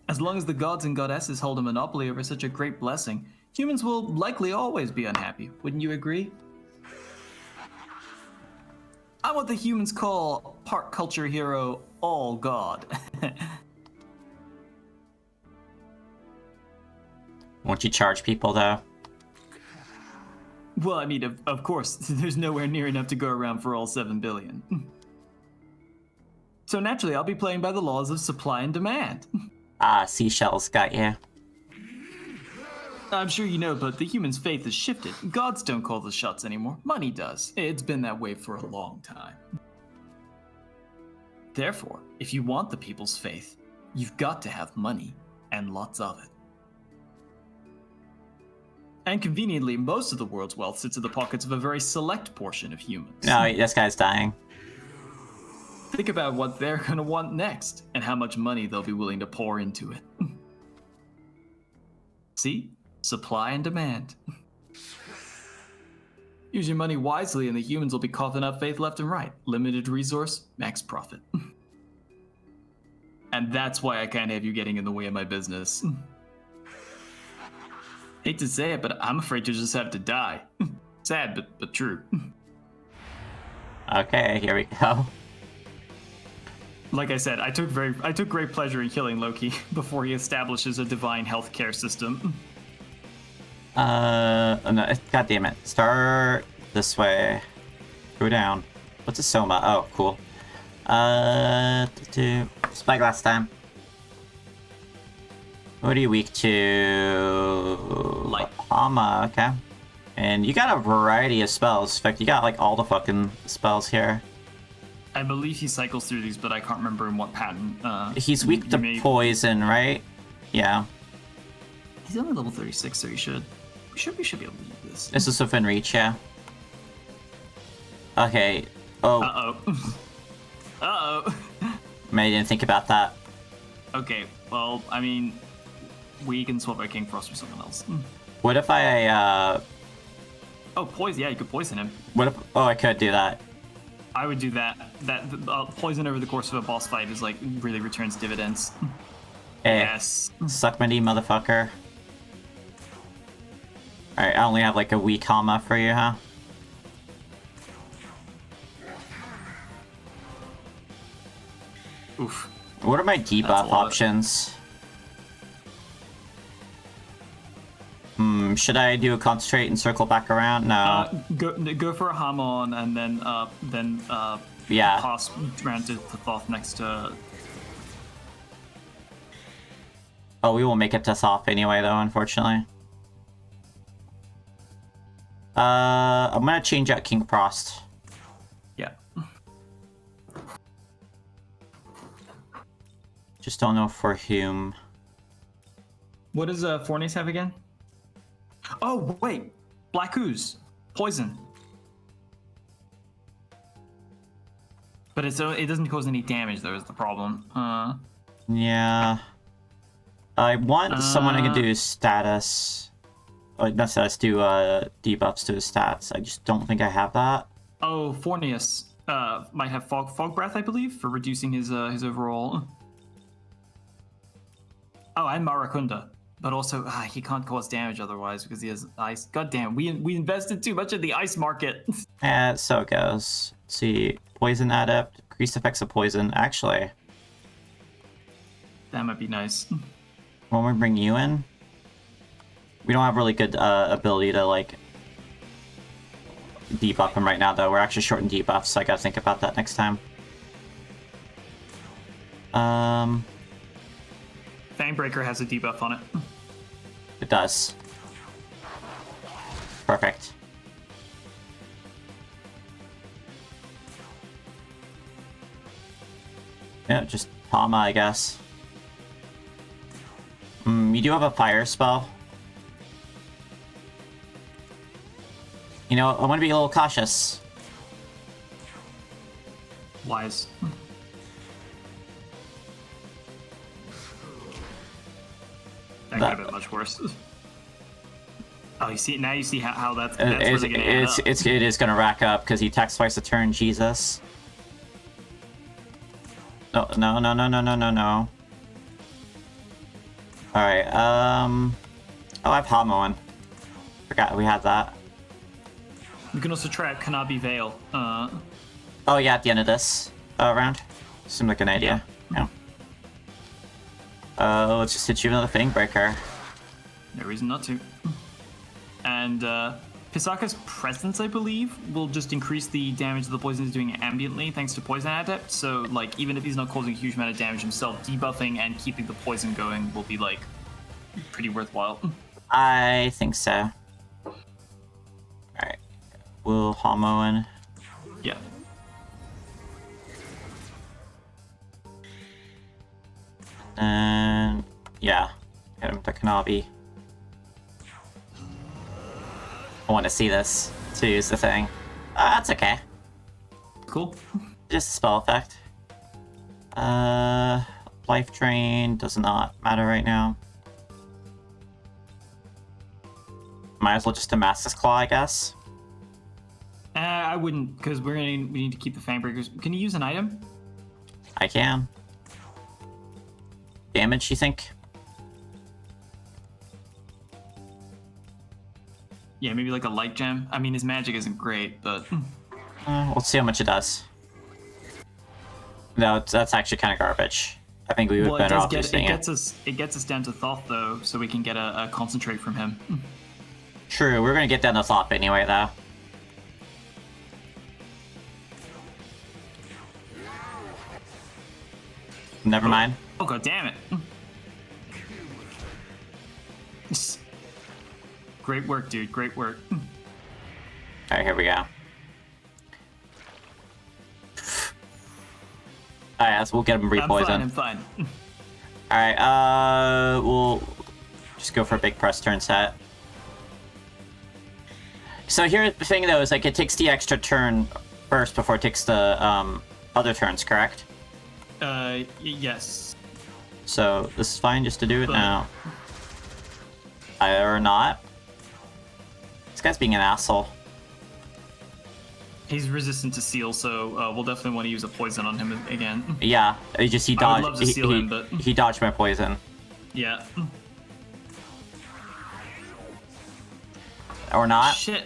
[SPEAKER 1] As long as the gods and goddesses hold a monopoly over such a great blessing, humans will likely always be unhappy. Wouldn't you agree? I want the humans call part culture hero all god.
[SPEAKER 2] Won't you charge people, though?
[SPEAKER 1] Well, I mean, of course, there's nowhere near enough to go around for all 7 billion. So naturally, I'll be playing by the laws of supply and demand.
[SPEAKER 2] Ah, seashells got you.
[SPEAKER 1] I'm sure you know, but the human's faith has shifted. Gods don't call the shots anymore. Money does. It's been that way for a long time. Therefore, if you want the people's faith, you've got to have money, and lots of it. And conveniently, most of the world's wealth sits in the pockets of a very select portion of humans.
[SPEAKER 2] No, this guy's dying.
[SPEAKER 1] Think about what they're going to want next, and how much money they'll be willing to pour into it. See? Supply and demand. Use your money wisely and the humans will be coughing up faith left and right. Limited resource, max profit. And that's why I can't have you getting in the way of my business. Hate to say it, but I'm afraid you'll just have to die. Sad, but true.
[SPEAKER 2] Okay, here we go.
[SPEAKER 1] Like I said, I took great pleasure in killing Loki before he establishes a divine healthcare system.
[SPEAKER 2] No, God damn it. Start this way. Go down. What's a Soma? Oh, cool. Spyglass time. What are you weak to?
[SPEAKER 1] Light.
[SPEAKER 2] Hama, okay. And you got a variety of spells. In fact, you got like all the fucking spells here.
[SPEAKER 1] I believe he cycles through these, but I can't remember in what pattern.
[SPEAKER 2] He's weak to poison, right? Yeah.
[SPEAKER 1] He's only level 36, so we should be able to do this.
[SPEAKER 2] This is within reach, yeah. Okay. Oh.
[SPEAKER 1] Uh-oh. Uh-oh.
[SPEAKER 2] I didn't think about that.
[SPEAKER 1] Okay, well, I mean, we can swap out King Frost for someone else.
[SPEAKER 2] What if I,
[SPEAKER 1] Oh, poison. Yeah, you could poison him.
[SPEAKER 2] What if... Oh, I could do that.
[SPEAKER 1] I would do that. Poison over the course of a boss fight is, like, really returns dividends.
[SPEAKER 2] Hey,
[SPEAKER 1] Yes.
[SPEAKER 2] suck my D, motherfucker. Alright, I only have, like, a weak Hama for you, huh?
[SPEAKER 1] Oof.
[SPEAKER 2] What are my debuff options? Should I do a concentrate and circle back around? No.
[SPEAKER 1] Go for a Hamon and then
[SPEAKER 2] Yeah.
[SPEAKER 1] pass round to Thoth next to.
[SPEAKER 2] Oh, we won't make it to Thoth anyway, though, unfortunately. I'm gonna change out King Frost.
[SPEAKER 1] Yeah.
[SPEAKER 2] Just don't know for whom.
[SPEAKER 1] What does Fornace have again? Oh wait, Black Ooze, poison. But it doesn't cause any damage though. Is the problem?
[SPEAKER 2] Yeah. I want someone who can do status. Not status, do debuffs to his stats. I just don't think I have that.
[SPEAKER 1] Oh, Fornius might have fog breath, I believe, for reducing his overall. Oh, and Marakunda, but also he can't cause damage otherwise because he has ice. God damn, we invested too much in the ice market.
[SPEAKER 2] So it goes. Let's see, poison adept, increased effects of poison. Actually,
[SPEAKER 1] That might be nice.
[SPEAKER 2] When we bring you in, we don't have really good ability to like debuff him right now, though. We're actually short in debuffs, so I gotta think about that next time.
[SPEAKER 1] Fangbreaker has a debuff on it.
[SPEAKER 2] It does. Perfect. Yeah, just Tama, I guess. You do have a fire spell. You know, I want to be a little cautious.
[SPEAKER 1] Wise. That could have been much worse. Oh, you see, now you see how that's really gonna add up.
[SPEAKER 2] It is gonna rack up because he attacks twice a turn. Jesus. No. Alright, oh, I have Hamoan. Forgot we had that.
[SPEAKER 1] We can also try out Kanabi Veil.
[SPEAKER 2] Oh yeah, at the end of this round. Seemed like an idea. Yeah. Let's just hit you with another Fangbreaker.
[SPEAKER 1] No reason not to. And Pisaka's presence, I believe, will just increase the damage that the poison is doing ambiently thanks to Poison Adept. So, like, even if he's not causing a huge amount of damage himself, debuffing and keeping the poison going will be, like, pretty worthwhile.
[SPEAKER 2] I think so. Alright. We'll Hamoan.
[SPEAKER 1] Yeah.
[SPEAKER 2] And yeah, hit him with the Kanabi. I want to see this to use the thing. That's okay.
[SPEAKER 1] Cool.
[SPEAKER 2] Just a spell effect. Life Drain does not matter right now. Might as well just Damascus Claw, I guess.
[SPEAKER 1] I wouldn't, because we need to keep the Fangbreakers. Can you use an item?
[SPEAKER 2] I can. Damage, you think?
[SPEAKER 1] Yeah, maybe like a light gem. I mean, his magic isn't great, but
[SPEAKER 2] We'll see how much it does. No, that's actually kind of garbage. I think we would better off using it.
[SPEAKER 1] It gets us down to Thoth though, so we can get a concentrate from him.
[SPEAKER 2] True, we're gonna get down to Thoth anyway, though. Never mind.
[SPEAKER 1] Oh god damn it! Great work, dude. Great work.
[SPEAKER 2] Alright, here we go. Alright, so we'll get him repoisoned.
[SPEAKER 1] I'm fine.
[SPEAKER 2] Alright, we'll just go for a big press turn set. So here's the thing though, is like it takes the extra turn first before it takes the other turns, correct?
[SPEAKER 1] Yes.
[SPEAKER 2] So this is fine just to do it now. Or not. This guy's being an asshole.
[SPEAKER 1] He's resistant to seal, so we'll definitely want to use a poison on him again.
[SPEAKER 2] Yeah, he dodged.
[SPEAKER 1] I would love to seal him, but
[SPEAKER 2] he dodged my poison.
[SPEAKER 1] Yeah.
[SPEAKER 2] Or not.
[SPEAKER 1] Shit.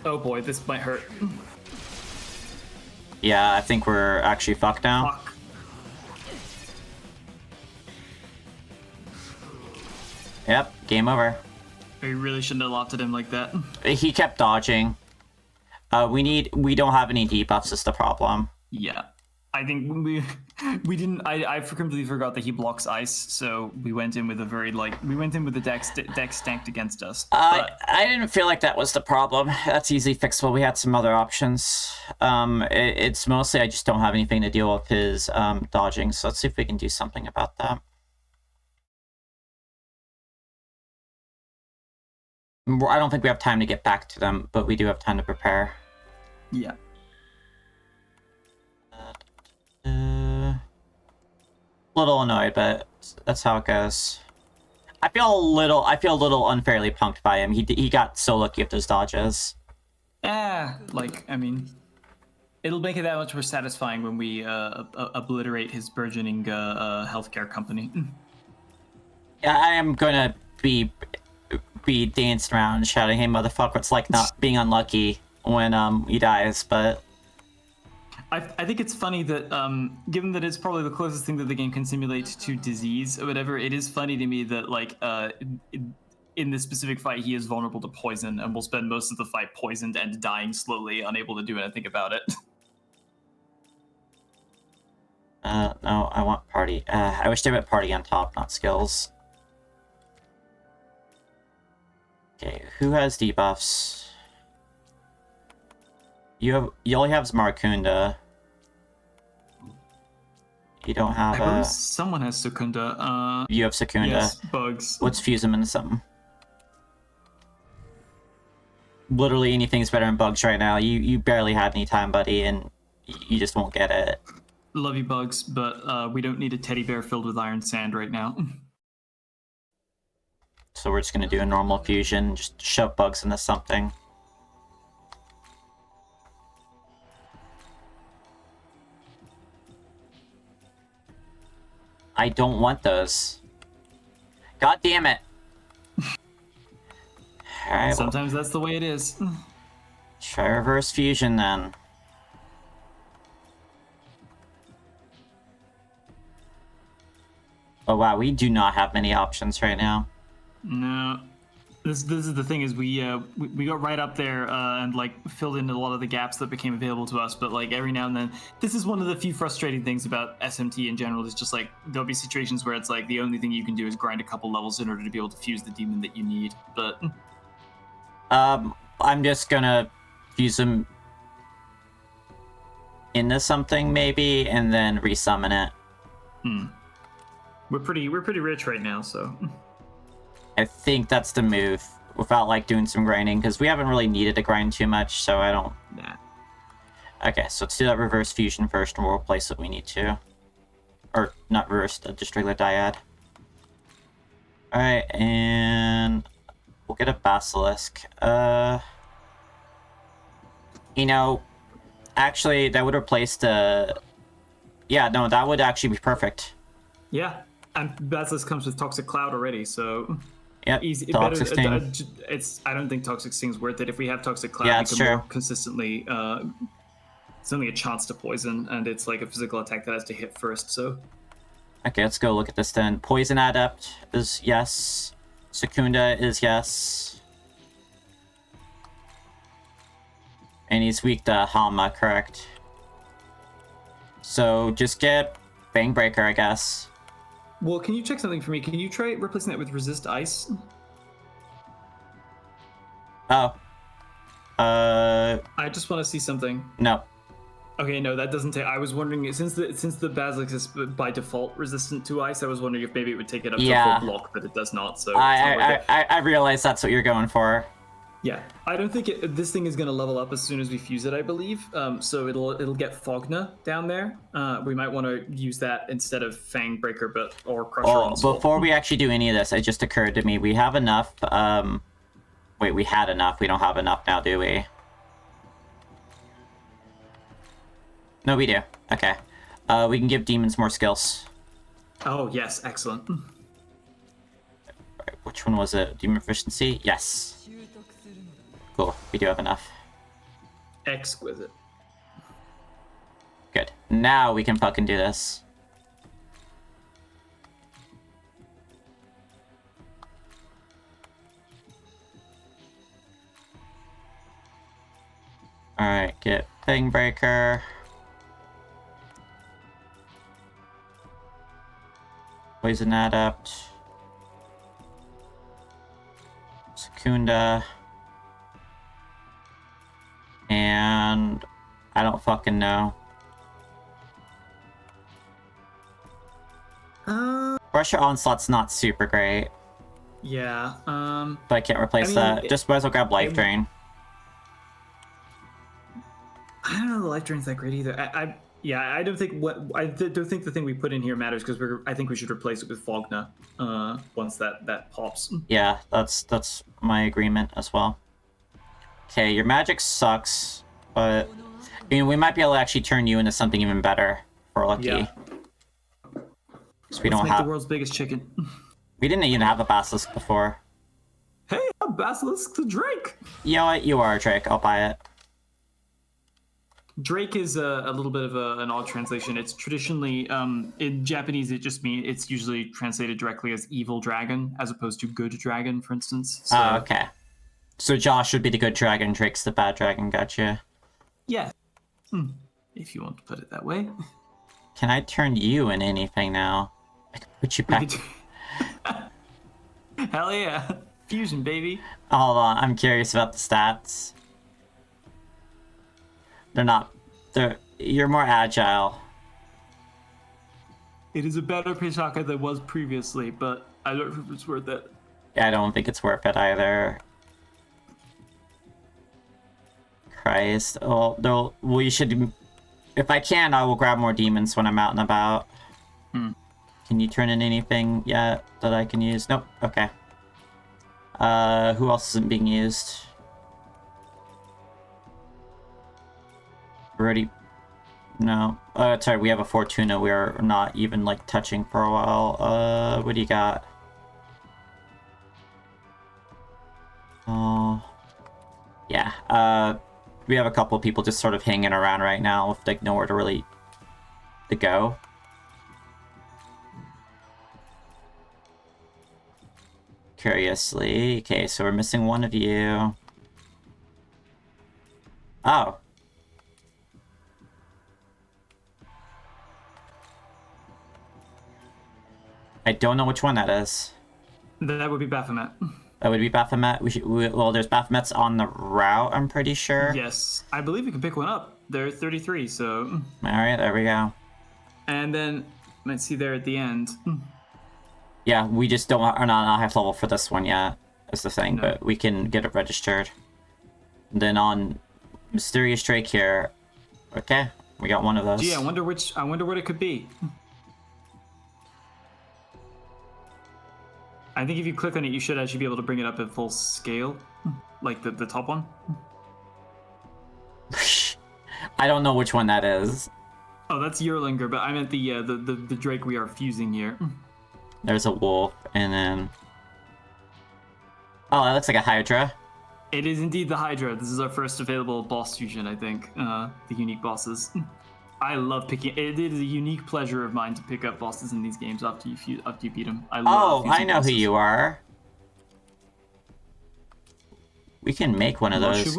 [SPEAKER 1] Oh boy, this might hurt.
[SPEAKER 2] Yeah, I think we're actually fucked now.
[SPEAKER 1] Fuck.
[SPEAKER 2] Yep, game over.
[SPEAKER 1] We really shouldn't have lofted him like that.
[SPEAKER 2] He kept dodging. We don't have any debuffs is the problem.
[SPEAKER 1] Yeah. I think we didn't. I completely forgot that he blocks ice, so we went in with a very we went in with the deck stacked against us.
[SPEAKER 2] I didn't feel like that was the problem. That's easily fixable. We had some other options. It's mostly I just don't have anything to deal with his dodging. So let's see if we can do something about that. I don't think we have time to get back to them, but we do have time to prepare.
[SPEAKER 1] Yeah.
[SPEAKER 2] Little annoyed, but that's how it goes. I feel a little unfairly punked by him. He got so lucky with those dodges.
[SPEAKER 1] I mean, it'll make it that much more satisfying when we obliterate his burgeoning healthcare company.
[SPEAKER 2] Yeah, I am gonna be dancing around shouting, "Hey, motherfucker! It's like not being unlucky when he dies." But
[SPEAKER 1] I think it's funny that given that it's probably the closest thing that the game can simulate to disease or whatever, it is funny to me that like in this specific fight he is vulnerable to poison and will spend most of the fight poisoned and dying slowly, unable to do anything about it.
[SPEAKER 2] No, I want party. I wish they put party on top, not skills. Okay, who has debuffs? You only have Markunda. You don't have
[SPEAKER 1] I believe someone has Secunda.
[SPEAKER 2] You have Secunda.
[SPEAKER 1] Yes, bugs.
[SPEAKER 2] Let's fuse them into something. Literally anything's better than bugs right now. You barely had any time, buddy, and you just won't get it.
[SPEAKER 1] Love you, bugs, but we don't need a teddy bear filled with iron sand right now.
[SPEAKER 2] So we're just gonna do a normal fusion, just shove bugs into something. I don't want those. God damn it. Alright,
[SPEAKER 1] sometimes that's the way it is.
[SPEAKER 2] Try reverse fusion then. Oh wow, we do not have many options right now.
[SPEAKER 1] No. This is the thing is we got right up there and like filled in a lot of the gaps that became available to us, but like every now and then this is one of the few frustrating things about SMT in general is just like there'll be situations where it's like the only thing you can do is grind a couple levels in order to be able to fuse the demon that you need. But
[SPEAKER 2] I'm just gonna fuse them into something maybe and then resummon it.
[SPEAKER 1] We're pretty rich right now, so
[SPEAKER 2] I think that's the move without like doing some grinding because we haven't really needed to grind too much, so I don't.
[SPEAKER 1] Nah.
[SPEAKER 2] Okay, so let's do that reverse fusion first, and we'll replace what we need to, or not reverse, just regular dyad. All right, and we'll get a basilisk. You know, actually, that would replace the. Yeah, no, that would actually be perfect.
[SPEAKER 1] Yeah, and basilisk comes with toxic cloud already, so.
[SPEAKER 2] Yep,
[SPEAKER 1] easy.
[SPEAKER 2] toxic sting.
[SPEAKER 1] I don't think toxic sting's worth it. If we have toxic cloud,
[SPEAKER 2] yeah,
[SPEAKER 1] we
[SPEAKER 2] it's
[SPEAKER 1] can
[SPEAKER 2] true.
[SPEAKER 1] more consistently. It's only a chance to poison, and it's like a physical attack that has to hit first. So.
[SPEAKER 2] Okay, let's go look at this then. Poison adept is yes. Secunda is yes. And he's weak to Hama, correct? So just get Bang Breaker, I guess.
[SPEAKER 1] Well, can you check something for me? Can you try replacing that with resist ice?
[SPEAKER 2] Oh.
[SPEAKER 1] I just want to see something.
[SPEAKER 2] No.
[SPEAKER 1] Okay, no, that doesn't take. I was wondering since the basilisk is by default resistant to ice. I was wondering if maybe it would take it up to full block, but it does not. So
[SPEAKER 2] I realize that's what you're going for.
[SPEAKER 1] Yeah, I don't think this thing is going to level up as soon as we fuse it, I believe. So it'll get Fogna down there. We might want to use that instead of Fang Breaker, or Crusher.
[SPEAKER 2] Oh, before we actually do any of this, it just occurred to me we have enough. Wait, we had enough. We don't have enough now, do we? No, we do. Okay. We can give demons more skills.
[SPEAKER 1] Oh yes, excellent.
[SPEAKER 2] Right, which one was it? Demon efficiency? Yes. Cool, we do have enough.
[SPEAKER 1] Exquisite.
[SPEAKER 2] Good. Now we can fucking do this. Alright, get Bang Breaker. Poison Adept. Secunda. And I don't fucking know. Pressure Onslaught's not super great.
[SPEAKER 1] Yeah.
[SPEAKER 2] But I can't replace that. Just might as well grab Life Drain.
[SPEAKER 1] I don't know the Life Drain's that great either. I don't think don't think the thing we put in here matters because I think we should replace it with Fogna once that pops.
[SPEAKER 2] Yeah, that's my agreement as well. Okay, your magic sucks, but I mean, we might be able to actually turn you into something even better if we're lucky.
[SPEAKER 1] Yeah.
[SPEAKER 2] So we don't
[SPEAKER 1] have the world's biggest chicken.
[SPEAKER 2] We didn't even have a basilisk before.
[SPEAKER 1] Hey, a basilisk to drink.
[SPEAKER 2] You know what? You are a Drake. I'll buy it.
[SPEAKER 1] Drake is a little bit of an odd translation. It's traditionally in Japanese. It's usually translated directly as evil dragon, as opposed to good dragon, for instance. So,
[SPEAKER 2] Oh, okay. So Josh would be the good dragon, Drake's the bad dragon. Gotcha.
[SPEAKER 1] yeah, if you want to put it that way.
[SPEAKER 2] Can I turn you in anything now? I can put you back.
[SPEAKER 1] Hell yeah, fusion baby.
[SPEAKER 2] Hold on, I'm curious about the stats. You're more agile.
[SPEAKER 1] It is a better Pishaka than was previously, but I don't know if it's worth it.
[SPEAKER 2] Yeah, I don't think it's worth it either. Christ. Oh, no. Well, you should... If I can, I will grab more demons when I'm out and about. Can you turn in anything yet that I can use? Nope. Okay. Who else isn't being used? Already... No. Sorry, we have a Fortuna we're not even, like, touching for a while. What do you got? Oh... Yeah, we have a couple of people just sort of hanging around right now with, like, nowhere to really... to go. Curiously. Okay, so we're missing one of you. Oh. I don't know which one that is.
[SPEAKER 1] That would be Baphomet.
[SPEAKER 2] That would be Baphomet. Well, there's Baphomets on the route, I'm pretty sure.
[SPEAKER 1] Yes, I believe you can pick one up. They're 33, so...
[SPEAKER 2] Alright, there we go.
[SPEAKER 1] And then, let's see there at the end.
[SPEAKER 2] Yeah, we just are not half level for this one yet, is the thing,
[SPEAKER 1] No.
[SPEAKER 2] but we can get it registered. Then on Mysterious Drake here, okay, we got one of those.
[SPEAKER 1] Gee, I wonder what it could be. I think if you click on it, you should actually be able to bring it up at full scale, like the top one.
[SPEAKER 2] I don't know which one that is.
[SPEAKER 1] Oh, that's Yerlinger, but I meant the Drake we are fusing here.
[SPEAKER 2] There's a wolf, and then... Oh, that looks like a Hydra.
[SPEAKER 1] It is indeed the Hydra. This is our first available boss fusion, I think. The unique bosses. I love picking. It is a unique pleasure of mine to pick up bosses in these games after you beat them. I love.
[SPEAKER 2] Oh, I know
[SPEAKER 1] bosses.
[SPEAKER 2] who you are. We can make one of those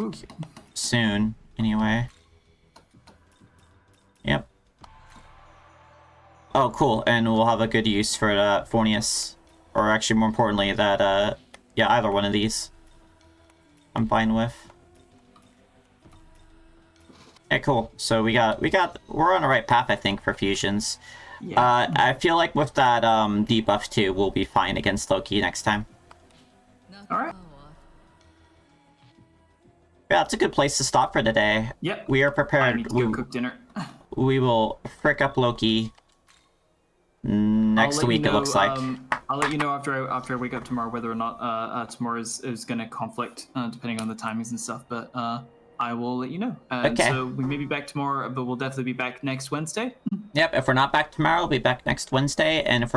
[SPEAKER 2] soon, anyway. Yep. Oh, cool. And we'll have a good use for Fornius. Or actually, more importantly, that, yeah, either one of these. I'm fine with. Okay, cool. So we're on the right path, I think, for fusions.
[SPEAKER 1] Yeah.
[SPEAKER 2] I feel like with that, debuff too, we'll be fine against Loki next time.
[SPEAKER 1] All right.
[SPEAKER 2] Yeah, it's a good place to stop for today.
[SPEAKER 1] Yep.
[SPEAKER 2] We are
[SPEAKER 1] I
[SPEAKER 2] prepared.
[SPEAKER 1] need to go cook dinner.
[SPEAKER 2] We will frick up Loki next week, it looks like.
[SPEAKER 1] I'll let you know after I wake up tomorrow whether or not tomorrow is going to conflict, depending on the timings and stuff. But I will let you know.
[SPEAKER 2] Okay.
[SPEAKER 1] So we may be back tomorrow, but we'll definitely be back next Wednesday.
[SPEAKER 2] Yep, if we're not back tomorrow, we'll be back next Wednesday. And if we're